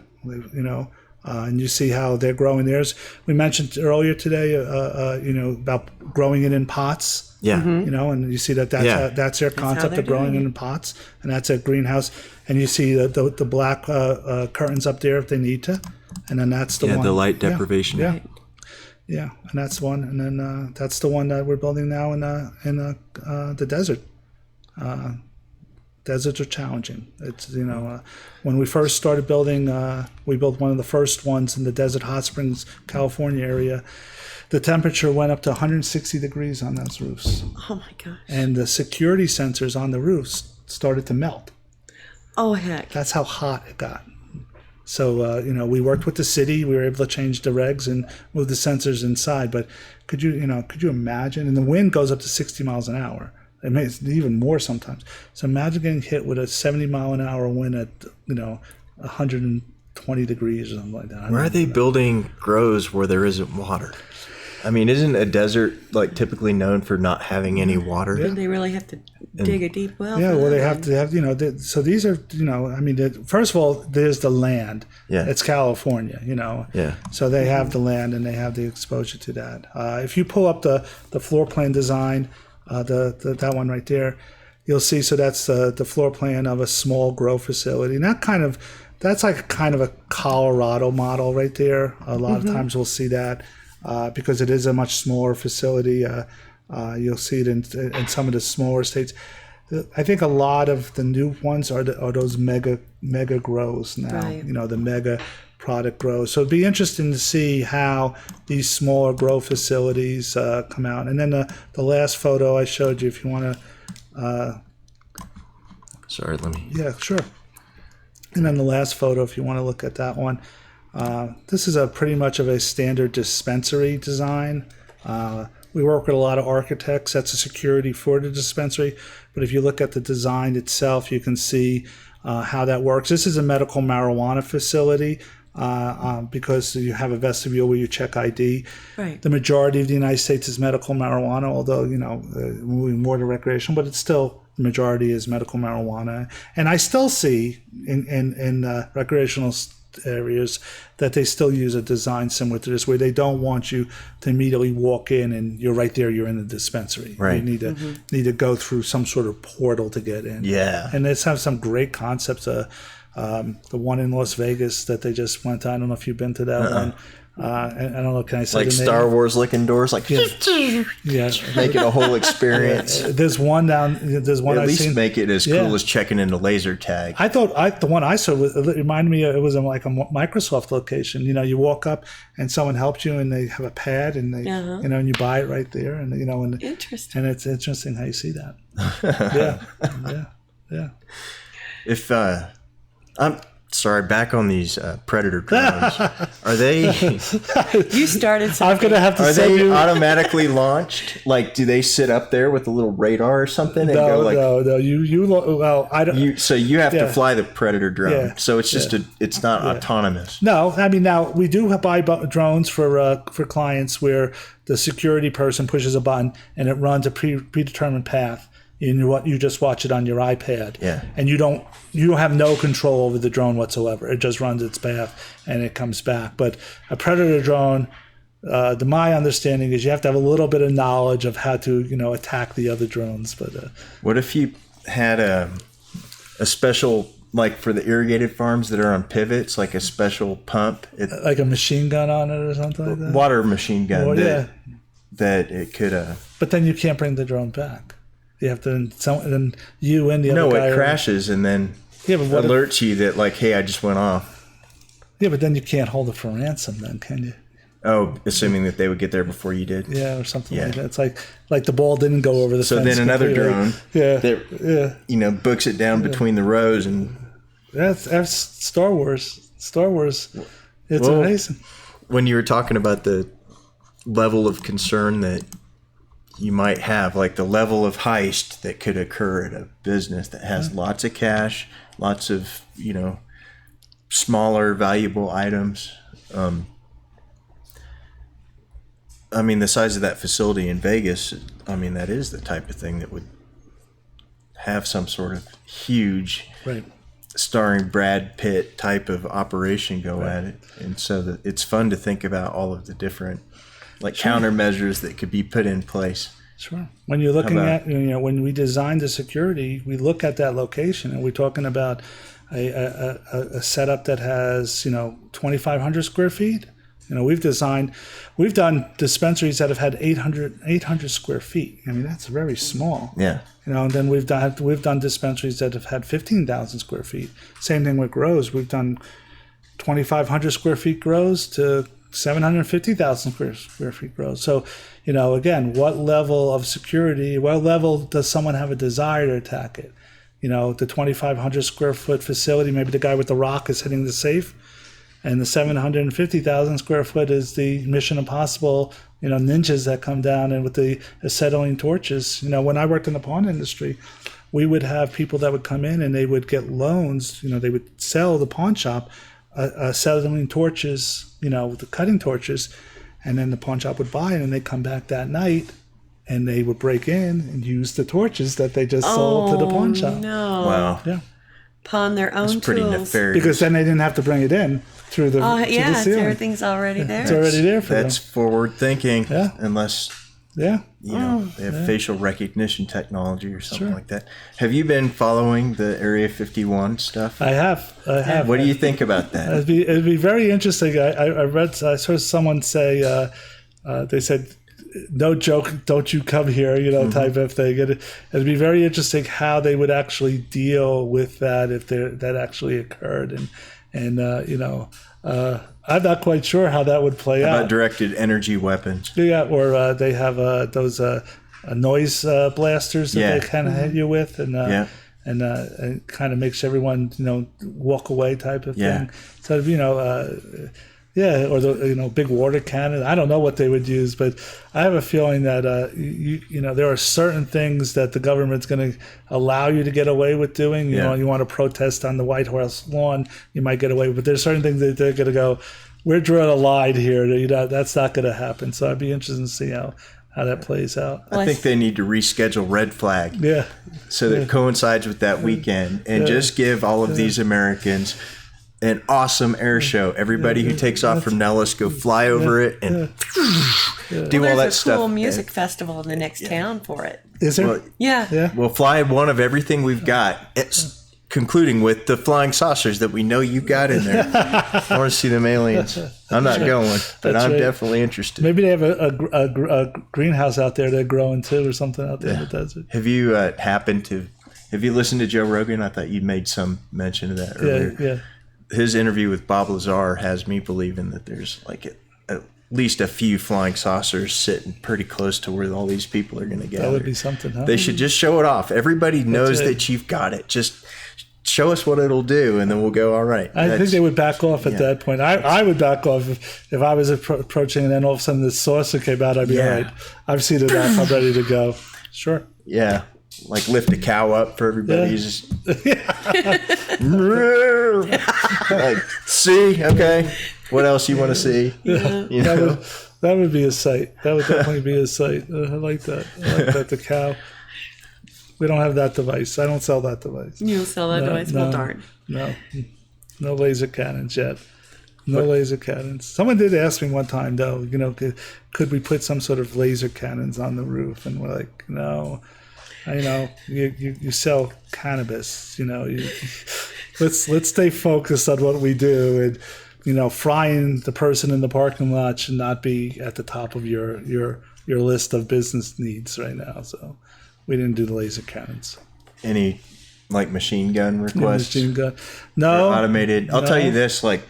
And you see how they're growing theirs. We mentioned earlier today, about growing it in pots. Yeah. And you see that's their concept of growing it in pots, and that's a greenhouse. And you see the black curtains up there if they need to, and then that's the one. The light deprivation. Yeah. Yeah, and that's one, and then that's the one that we're building now in the desert. Deserts are challenging. It's when we first started building, we built one of the first ones in the Desert Hot Springs, California area. The temperature went up to 160 degrees on those roofs. Oh my gosh! And the security sensors on the roofs started to melt. Oh heck! That's how hot it got. So we worked with the city. We were able to change the regs and move the sensors inside. But could you imagine? And the wind goes up to 60 miles an hour. It makes even more sometimes. So imagine getting hit with a 70 mile an hour wind at 120 degrees or something like that. Where are they building grows where there isn't water? I mean, isn't a desert typically known for not having any water? Yeah. They really have to dig a deep well. Yeah, well, they have to have so these are first of all, there's the land. Yeah, it's California. Yeah. So they have the land and they have the exposure to that. If you pull up the floor plan design, that one right there, you'll see. So that's the floor plan of a small grow facility, and that's like kind of a Colorado model right there. A lot of times we'll see that. Because it is a much smaller facility. You'll see it in some of the smaller states. I think a lot of the new ones are those mega grows now. Right. The mega product grows. So it'd be interesting to see how these smaller grow facilities come out. And then the last photo I showed you, if you want to. Sorry, let me. Yeah, sure. And then the last photo, if you want to look at that one. This is pretty much of a standard dispensary design. We work with a lot of architects. That's a security for the dispensary. But if you look at the design itself, you can see how that works. This is a medical marijuana facility because you have a vestibule where you check ID. Right. The majority of the United States is medical marijuana, although, moving more to recreational, but it's still the majority is medical marijuana. And I still see in recreational areas that they still use a design similar to this, where they don't want you to immediately walk in and you're right there, you're in the dispensary. Right. You need to go through some sort of portal to get in. Yeah. And they have some great concepts. The one in Las Vegas that they just went to, I don't know if you've been to that one. I don't know, can I say like the name? Star Wars licking doors, like Yeah. make it a whole experience. There's one I've seen. Make it as cool as checking in the laser tag. I thought the one I saw it reminded me it was like a Microsoft location. You walk up and someone helped you, and they have a pad, and they and you buy it right there, and Interesting. and it's interesting how you see that. Yeah. If Sorry, back on these predator drones. Are they? You started something. I'm gonna have to Are send they you. automatically launched? Like, do they sit up there with a little radar or something and go like? No. Well, I don't. So you have to Yeah. fly the predator drone. Yeah. So it's just it's not autonomous. No, I mean, now we do buy drones for clients where the security person pushes a button and it runs a predetermined path. And you just watch it on your iPad. Yeah. And you don't have no control over the drone whatsoever. It just runs its path and it comes back. But a predator drone, my understanding is you have to have a little bit of knowledge of how to attack the other drones. But what if you had a special, like for the irrigated farms that are on pivots, like a special pump, like a machine gun on it or something like that? Water machine gun Well, that it could. But then you can't bring the drone back. You have to, then you and the other guy. No, it crashes and then but what alerts you that like, hey, I just went off. Yeah, but then you can't hold it for ransom then, can you? Oh, assuming that they would get there before you did. Yeah, or something like that. It's like the ball didn't go over the fence. So then another drone that books it down between the rows and... That's Star Wars. Star Wars. It's amazing. When you were talking about the level of concern that you might have, like the level of heist that could occur at a business that has lots of cash, lots of, smaller valuable items. I mean, the size of that facility in Vegas, I mean, that is the type of thing that would have some sort of huge, starring Brad Pitt type of operation go at it. And so it's fun to think about all of the different countermeasures that could be put in place. Sure. When you're looking at, when we designed the security, we look at that location and we're talking about a setup that has, 2,500 square feet. We've done dispensaries that have had 800 square feet. I mean, that's very small. Yeah. And then we've done dispensaries that have had 15,000 square feet. Same thing with grows. We've done 2,500 square feet grows to 750,000 square feet grows. So, again, what level of security, what level does someone have a desire to attack it? The 2,500 square foot facility, maybe the guy with the rock is hitting the safe, and the 750,000 square foot is the Mission Impossible, ninjas that come down and with the acetylene torches. When I worked in the pawn industry, we would have people that would come in and they would get loans. They would sell the pawn shop acetylene torches, with the cutting torches, and then the pawn shop would buy it, and they'd come back that night, and they would break in and use the torches that they just sold to the pawn shop. No. Wow. Yeah. Pawn their own That's pretty tools. nefarious. Because then they didn't have to bring it in through the Oh, to yeah, the ceiling. everything's already there. It's already there for That's them. forward thinking. Yeah. Unless Yeah. they have facial recognition technology or something like that. Have you been following the Area 51 stuff? I have. What do you think about that? It'd be very interesting. I saw someone say, they said, no joke, don't you come here, type of thing. It'd be very interesting how they would actually deal with that if that actually occurred. I'm not quite sure how that would play out. About directed energy weapons. Yeah, or they have those noise blasters that they kind of hit you with, and it kind of makes everyone walk away type of thing. So or the big water cannon. I don't know what they would use, but I have a feeling that there are certain things that the government's going to allow you to get away with doing. You know, you want to protest on the White House lawn, you might get away with. But there's certain things that they're going to go, we're drawing a line here. That's not going to happen. So I'd be interested to see how that plays out. I think they need to reschedule Red Flag. Yeah. So that it coincides with that weekend, and just give all of these Americans an awesome air show. Everybody who takes off from Nellis, go fly over it and do all that There's a stuff. cool music festival in the next town for it. Is there? Well, Yeah. We'll fly one of everything we've got. It's concluding with the flying saucers that we know you got in there. I want to see them aliens. I'm not going, but That's I'm right. definitely interested. Maybe they have a greenhouse out there they're growing too, or something out there in the desert. Have you have you listened to Joe Rogan? I thought you made some mention of that earlier. Yeah. His interview with Bob Lazar has me believing that there's like at least a few flying saucers sitting pretty close to where all these people are going to gather. That would be something, huh? They should just show it off. Everybody knows it. that you've got it. Just show us what it'll do, and then we'll go, all right. I think they would back off at that point. I would back off if I was approaching, and then all of a sudden this saucer came out. I'd be all right. I've seen enough. I'm ready to go. Sure. Yeah. Like lift a cow up for everybody. Yeah. Just like, see, okay. What else you want to see? Yeah. You know? That would be a sight. That would definitely be a sight. I like that. I like that. The cow. We don't have that device. I don't sell that device. You don't sell that device? Well, darn. No laser cannons yet. No laser cannons. Someone did ask me one time, though, you know, could we put some sort of laser cannons on the roof? And we're like, no. You know, you sell cannabis. You know, let's stay focused on what we do, and you know, frying the person in the parking lot should not be at the top of your list of business needs right now. So we didn't do the laser cannons. Any like machine gun requests? Machine gun? No. Or automated? I'll tell you this, like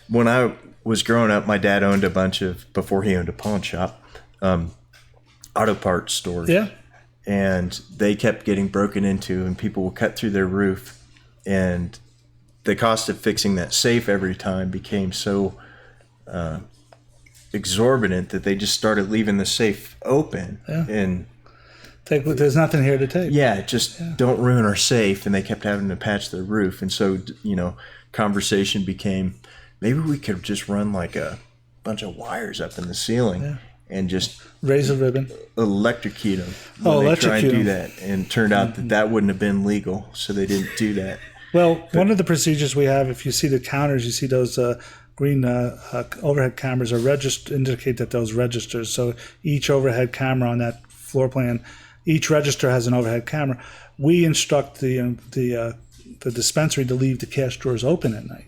when I was growing up, my dad owned a bunch of, before he owned a pawn shop, auto parts stores. Yeah. And they kept getting broken into, and people would cut through their roof, and the cost of fixing that safe every time became so exorbitant that they just started leaving the safe open. Yeah. And there's nothing here to take. Don't ruin our safe. And they kept having to patch their roof. And so, you know, conversation became, maybe we could just run like a bunch of wires up in the ceiling and just razor ribbon, electrocute them when they try and do that. And it turned out that wouldn't have been legal, so they didn't do that. Well, one of the procedures we have, if you see the counters, you see those green overhead cameras are indicate that those registers. So each overhead camera on that floor plan, each register has an overhead camera. We instruct the dispensary to leave the cash drawers open at night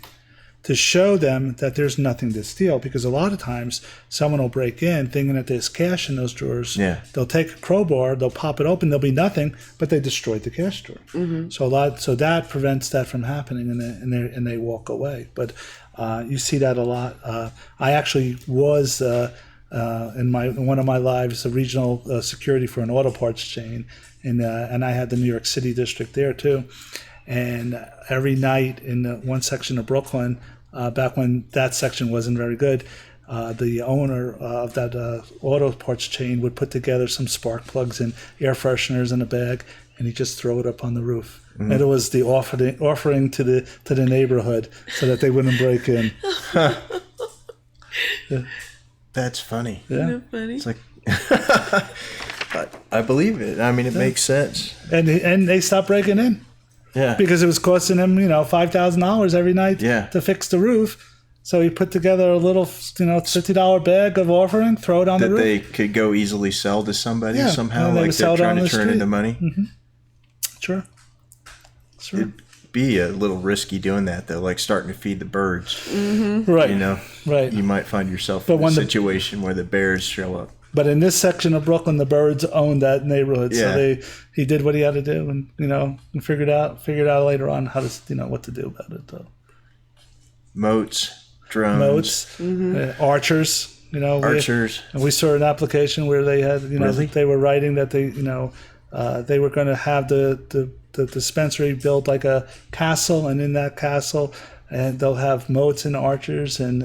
to show them that there's nothing to steal, because a lot of times someone will break in thinking that there's cash in those drawers. Yeah. They'll take a crowbar, they'll pop it open, there'll be nothing, but they destroyed the cash drawer. Mm-hmm. So that prevents that from happening, and they walk away. But you see that a lot. I actually was in one of my lives a regional security for an auto parts chain, and I had the New York City district there too. And every night in one section of Brooklyn, back when that section wasn't very good, the owner of that auto parts chain would put together some spark plugs and air fresheners in a bag, and he'd just throw it up on the roof. Mm-hmm. And it was the offering to the neighborhood so that they wouldn't break in. Yeah. That's funny. Yeah. Isn't that funny? It's like, I believe it. I mean, it makes sense. And they stopped breaking in. Yeah. Because it was costing him, $5,000 every night to fix the roof. So he put together a little, $50 bag of offering, throw it on the roof. That they could go easily sell to somebody somehow, like they're trying to turn into money. Mm-hmm. Sure. It'd be a little risky doing that, though, like starting to feed the birds. Mm-hmm. Right. Right. You might find yourself in a situation where the bears show up. But in this section of Brooklyn, the birds owned that neighborhood, so he did what he had to do, and and figured out later on how to what to do about it. Though. Moats, drones, archers. Archers. We saw an application where they had they were writing that they were going to have the dispensary build like a castle, and in that castle, and they'll have moats and archers and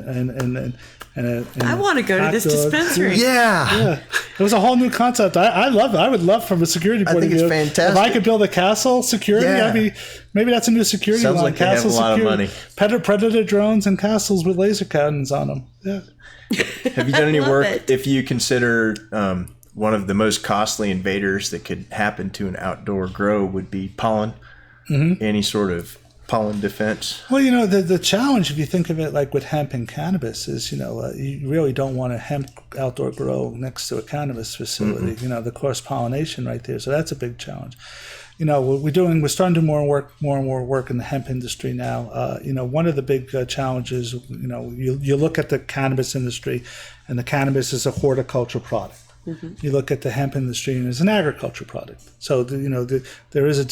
I want to go to this dispensary. Yeah. It was a whole new concept. I love it. I would love from a security point of view. I think it's fantastic. If I could build a castle security, maybe that's a new security line. Sounds like castle they have a lot of money. Predator drones and castles with laser cannons on them. Yeah. Have you done any work if you consider one of the most costly invaders that could happen to an outdoor grow would be pollen? Mm-hmm. Any sort of pollen defense? Well, the challenge, if you think of it like with hemp and cannabis, is you really don't want a hemp outdoor grow next to a cannabis facility. Mm-hmm. The cross pollination right there, so that's a big challenge. We're starting to do more and more work in the hemp industry now. One of the big challenges, you look at the cannabis industry, and the cannabis is a horticultural product. Mm-hmm. You look at the hemp industry, and it's an agriculture product. So there is a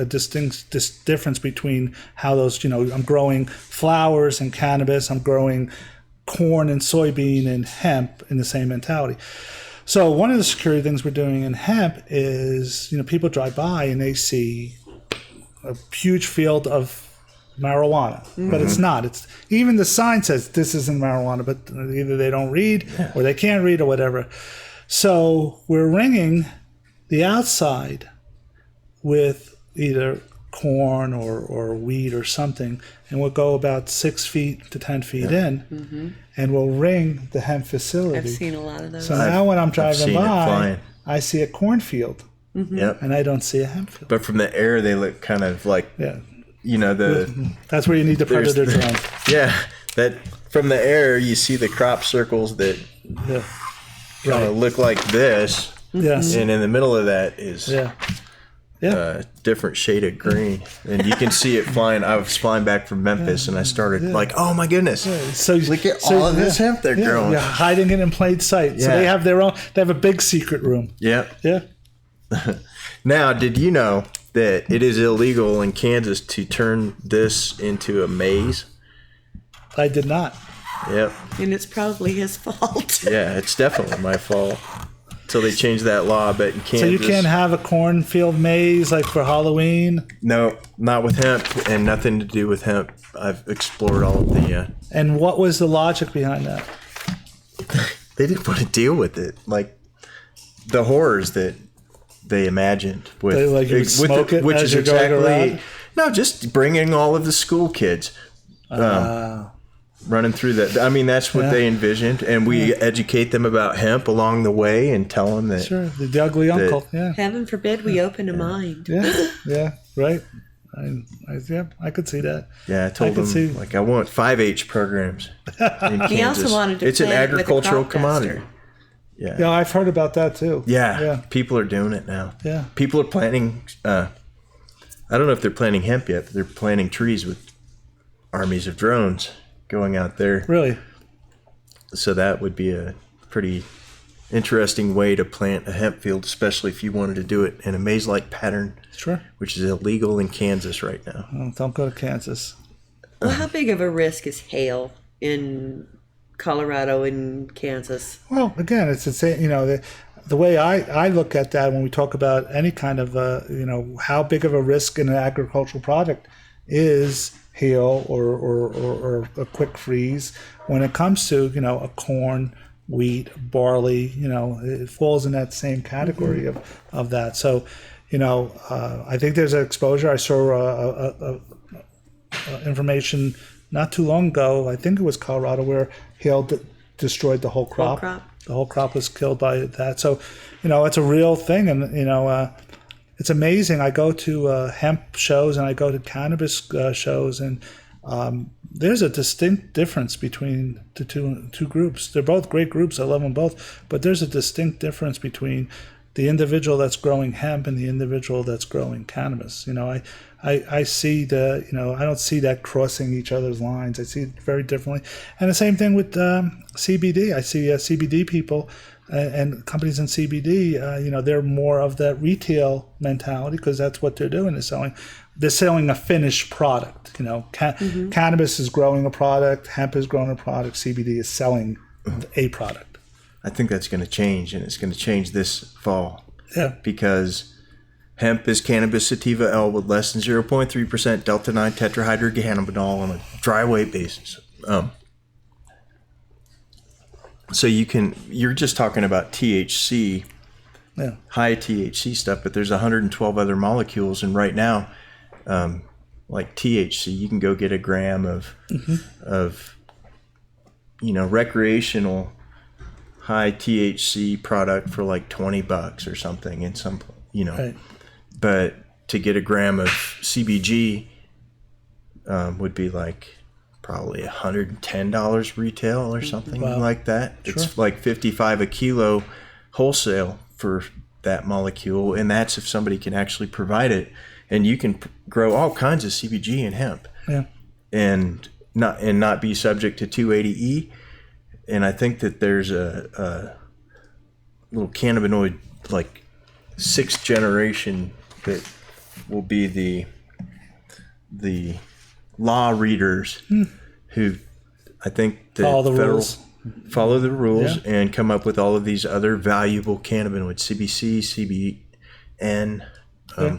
distinct difference between how those. I'm growing flowers and cannabis. I'm growing corn and soybean and hemp in the same mentality. So one of the security things we're doing in hemp is people drive by and they see a huge field of marijuana, but it's not. It's even the sign says this isn't marijuana, but either they don't read or they can't read or whatever. So we're ringing the outside with either corn or wheat or something, and we'll go about 6 feet to 10 feet in, and we'll ring the hemp facility. I've seen a lot of those. So now when I'm driving seen it by, flying. I see a cornfield, Yep. and I don't see a hemp field. But from the air, they look kind of like, Yeah, that's where you need the predator drone. Yeah, that from the air, you see the crop circles that Yeah, kind of look like this. yes, And in the middle of that is yeah. a different shade of green. And you can see it flying. I was flying back from Memphis, and I started like, oh my goodness. So Look at all of this hemp they're growing. Yeah, hiding it in plain sight. So Yeah. they have their own. They have a big secret room. Yep. Yeah. Now, did you know that it is illegal in Kansas to turn this into a maze? I did not. Yep. And it's probably his fault. Yeah, it's definitely my fault. Until they changed that law, but in Kansas. So you can't have a cornfield maze like for Halloween. No, not with hemp, and nothing to do with hemp. I've explored all of the. And what was the logic behind that? They didn't want to deal with it, like the horrors that they imagined. With They, like, you would smoke it as you're going around? No, just bringing all of the school kids. Running through that. I mean, that's what they envisioned, and we educate them about hemp along the way and tell them that. Sure, the ugly uncle. Yeah, Heaven forbid we open a mind. yeah, right. I could see that. Yeah, I told could them see. like I want 5-H programs in Kansas. He also wanted to it's an plant with a agricultural crop commodity. duster. Yeah, I've heard about that too. Yeah, people are doing it now. Yeah. People are planting. I don't know if they're planting hemp yet, but they're planting trees with armies of drones going out there. Really? So that would be a pretty interesting way to plant a hemp field, especially if you wanted to do it in a maze-like pattern. Sure. Which is illegal in Kansas right now. Oh, don't go to Kansas. Well, how big of a risk is hail in Colorado and Kansas? Well, again, it's the same. The way I look at that when we talk about any kind of how big of a risk in an agricultural product is hail or a quick freeze. When it comes to a corn, wheat, barley, it falls in that same category of that. So, I think there's an exposure. I saw information not too long ago. I think it was Colorado where hail destroyed the whole crop. The whole crop was killed by that. So, it's a real thing, and it's amazing. I go to hemp shows and I go to cannabis shows, and there's a distinct difference between the two groups. They're both great groups. I love them both, but there's a distinct difference between the individual that's growing hemp and the individual that's growing cannabis. I see I don't see that crossing each other's lines. I see it very differently. And the same thing with CBD. I see CBD people and companies in CBD, they're more of that retail mentality because that's what they're doing. They're selling a finished product. Cannabis is growing a product, hemp is growing a product, CBD is selling a product. I think that's going to change, and it's going to change this fall. Yeah. Because hemp is cannabis sativa L with less than 0.3% delta-9 tetrahydrocannabinol on a dry weight basis. So you're just talking about THC, high THC stuff, but there's 112 other molecules, and right now, like THC, you can go get a gram of recreational high THC product for like $20 or something in some, Right. But to get a gram of CBG would be like probably $110 retail or something like that. Sure. It's like $55 a kilo wholesale for that molecule, and that's if somebody can actually provide it. And you can grow all kinds of CBG in hemp, and not be subject to 280E. And I think that there's a little cannabinoid, like 6th generation, that will be the law readers who I think that follow the rules and come up with all of these other valuable cannabinoids, CBC, CBN,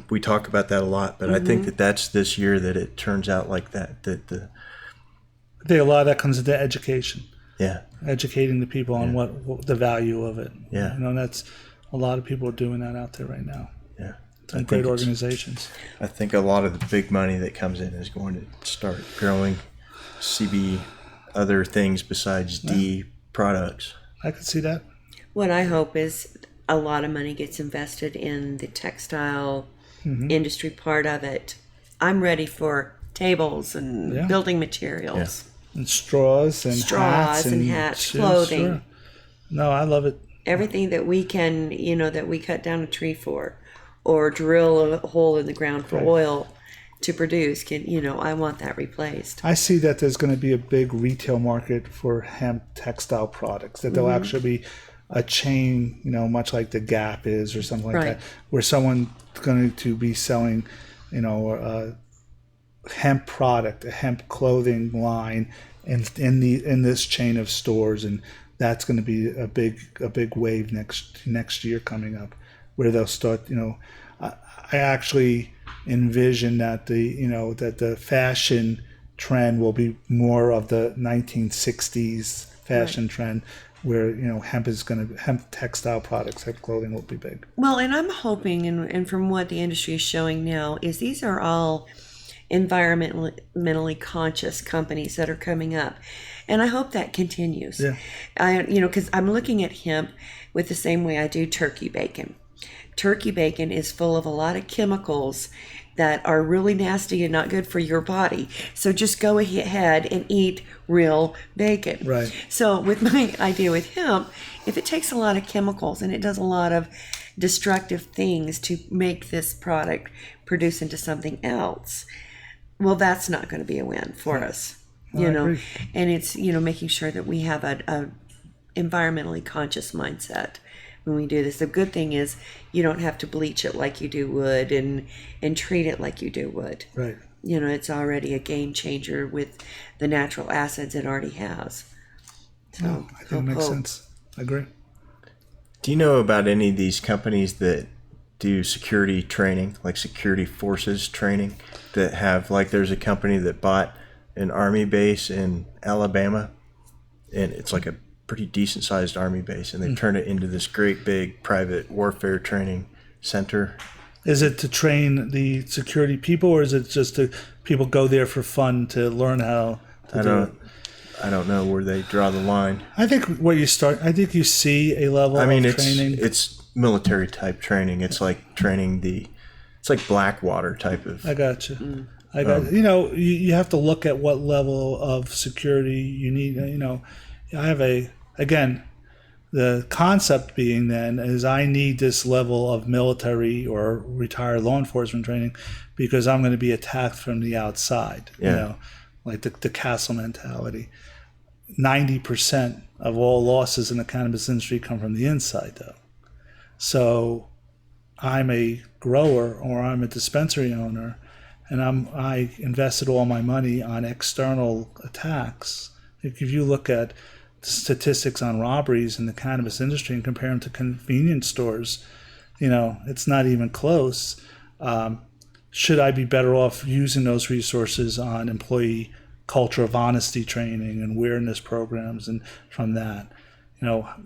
We talk about that a lot, but I think that's this year that it turns out like that. I think a lot of that comes into education. Yeah. Educating the people on what the value of it. Yeah. And that's a lot of people are doing that out there right now. Yeah. Some great organizations. I think a lot of the big money that comes in is going to start growing CB, other things besides D products. I could see that. What I hope is a lot of money gets invested in the textile industry part of it. I'm ready for tables and building materials. And straws and hats, clothing. Sure. No, I love it. Everything that we can, that we cut down a tree for, or drill a hole in the ground for oil to produce, I want that replaced. I see that there's going to be a big retail market for hemp textile products, that there'll actually be a chain, much like the Gap is or something like that, where someone's going to be selling, a hemp product, a hemp clothing line in this chain of stores, and that's going to be a big wave next year coming up, where they'll start. I actually envision that the fashion trend will be more of the 1960s fashion trend, where hemp textile products, hemp clothing will be big. Well, and I'm hoping, and from what the industry is showing now, is these are all environmentally conscious companies that are coming up, and I hope that continues. Because I'm looking at hemp with the same way I do turkey bacon. Turkey bacon is full of a lot of chemicals that are really nasty and not good for your body. So just go ahead and eat real bacon. Right. So with my idea with hemp, if it takes a lot of chemicals and it does a lot of destructive things to make this product produce into something else, well, that's not going to be a win for us. Agree. And it's, making sure that we have a environmentally conscious mindset when we do this. The good thing is you don't have to bleach it like you do wood and treat it like you do wood. Right. It's already a game changer with the natural acids it already has. So I think it makes sense. I agree. Do you know about any of these companies that do security training, like security forces training, that have, like, there's a company that bought an army base in Alabama, and it's like a pretty decent sized army base, and they turn it into this great big private warfare training center. Is it to train the security people, or is it just to people go there for fun to learn how to do it? I don't know where they draw the line. I think you see a level of training. It's military type training. It's like training it's like Blackwater type of. I got you. You have to look at what level of security you need. I have the concept being then is I need this level of military or retired law enforcement training because I'm going to be attacked from the outside. Like the castle mentality. 90% of all losses in the cannabis industry come from the inside, though. So I'm a grower or I'm a dispensary owner, and I invested all my money on external attacks. If you look at statistics on robberies in the cannabis industry and compare them to convenience stores, it's not even close. Should I be better off using those resources on employee culture of honesty training and awareness programs, and from that,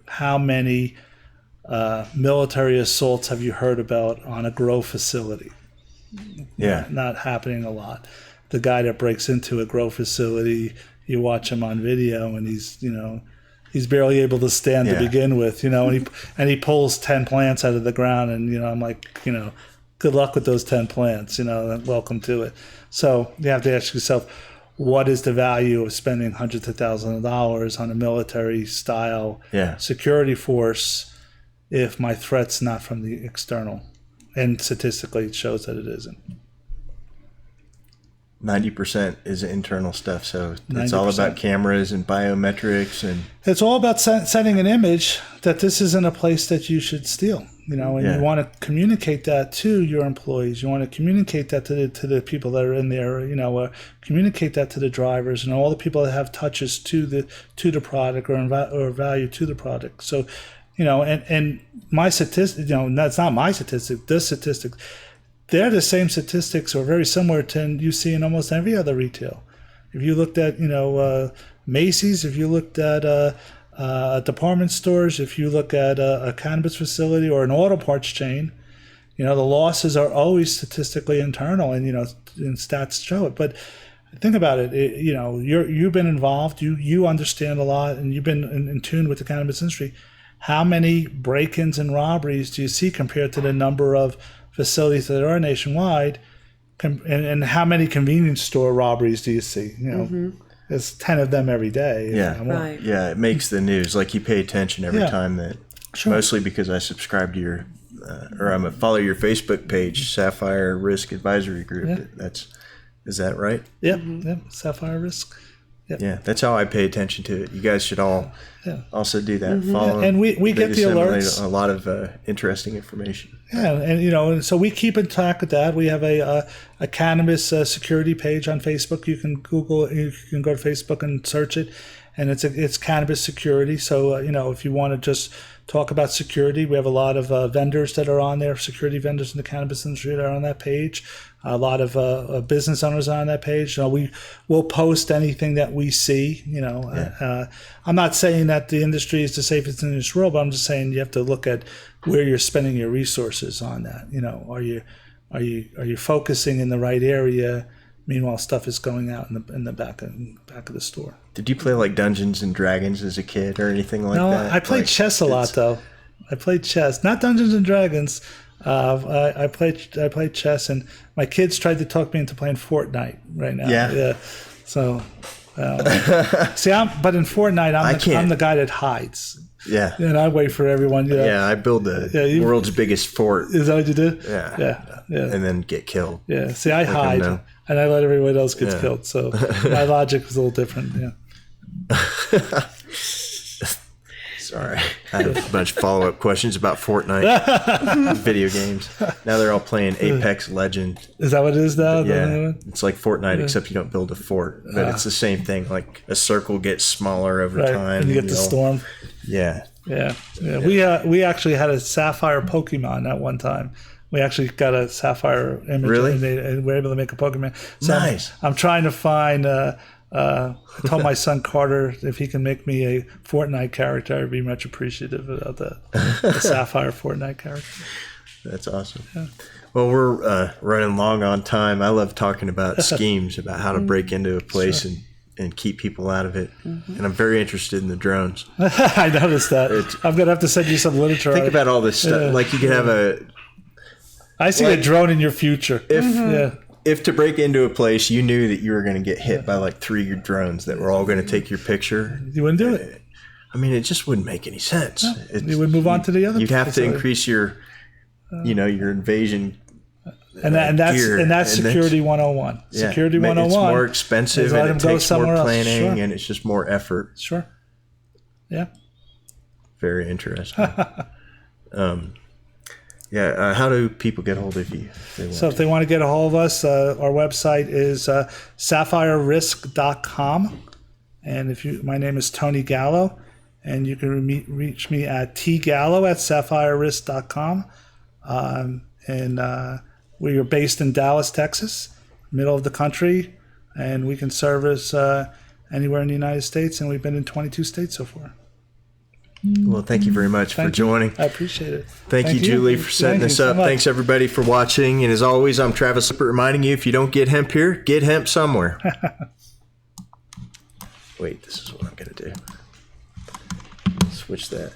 how many military assaults have you heard about on a grow facility? Not happening a lot. The guy that breaks into a grow facility, you watch him on video, and he's barely able to stand to begin with, and he pulls 10 plants out of the ground, and I'm like, good luck with those 10 plants, and welcome to it. So you have to ask yourself, what is the value of spending hundreds of thousands of dollars on a military style security force if my threat's not from the external? And statistically, it shows that it isn't. 90% is internal stuff, so it's all about cameras and biometrics, and it's all about setting an image that this isn't a place that you should steal. And you want to communicate that to your employees. You want to communicate that to the people that are in there. Communicate that to the drivers and all the people that have touches to the product or value to the product. So, and my statistic, that's not my statistic. This statistic, they're the same statistics or very similar to you see in almost every other retail. If you looked at, Macy's, if you looked at department stores, if you look at a cannabis facility or an auto parts chain, the losses are always statistically internal, and and stats show it. But think about it. You've been involved. You understand a lot, and you've been in tune with the cannabis industry. How many break-ins and robberies do you see compared to the number of facilities that are nationwide? And how many convenience store robberies do you see? There's 10 of them every day. Yeah, right. Yeah, it makes the news. Like, you pay attention every time that. Sure. Mostly because I subscribe to your, or I'm a follow your Facebook page, Sapphire Risk Advisory Group. Yeah. Is that right? Yep. Sapphire Risk. Yep. Yeah, that's how I pay attention to it. You guys should all also do that. Follow, and we get the alerts. A lot of interesting information. Yeah, and so we keep in track with that. We have a cannabis security page on Facebook. You can Google, you can go to Facebook and search it, and it's cannabis security. So if you want to just talk about security, we have a lot of vendors that are on there, security vendors in the cannabis industry that are on that page. A lot of business owners are on that page. We'll post anything that we see. I'm not saying that the industry is the safest in this world, but I'm just saying you have to look at where you're spending your resources on that. Are you focusing in the right area? Meanwhile, stuff is going out in the back of the store. Did you play like Dungeons and Dragons as a kid or anything like that? No, I played chess a lot though. I played chess, not Dungeons and Dragons. I played chess, and my kids tried to talk me into playing Fortnite right now. Yeah. So, see, but in Fortnite, I'm the guy that hides. Yeah. And I wait for everyone. Yeah, I build the world's biggest fort. Is that what you do? Yeah. And then get killed. Yeah. See, I hide, and I let everyone else get killed. So my logic was a little different. Yeah. Sorry. I have a bunch of follow-up questions about Fortnite video games. Now they're all playing Apex Legends. Is that what it is now? Yeah. It's like Fortnite, except you don't build a fort. But it's the same thing. Like, a circle gets smaller over time. And you get the storm. Yeah. Yeah. We actually had a Sapphire Pokemon at one time. We actually got a Sapphire image. Really? And we were able to make a Pokemon. So nice. I'm trying to find... I told my son Carter if he can make me a Fortnite character, I'd be much appreciative of that. The Sapphire Fortnite character. That's awesome. Yeah. Well, we're running long on time. I love talking about schemes, about how to break into a place and keep people out of it. And I'm very interested in the drones. I noticed that. I'm going to have to send you some literature. Think about all this stuff. Like, you could have I see a drone in your future. If to break into a place, you knew that you were going to get hit by like 3 drones that were all going to take your picture, you wouldn't do it. I mean, it just wouldn't make any sense. No, you would move on to the other. You'd have to increase your, your invasion. And that's security 101. Yeah, security 101. It's more expensive and it takes more planning and it's just more effort. Sure. Yeah. Very interesting. How do people get a hold of you? If they want to get a hold of us, our website is sapphirerisk.com. And my name is Tony Gallo, and you can reach me at tgallo@sapphirerisk.com. We are based in Dallas, Texas, middle of the country, and we can service anywhere in the United States, and we've been in 22 states so far. Well, thank you very much for joining. I appreciate it. Thank you, Julie, for setting this up. Thanks, everybody, for watching. And as always, I'm Travis Lippert reminding you, if you don't get hemp here, get hemp somewhere. Wait, this is what I'm going to do. Switch that.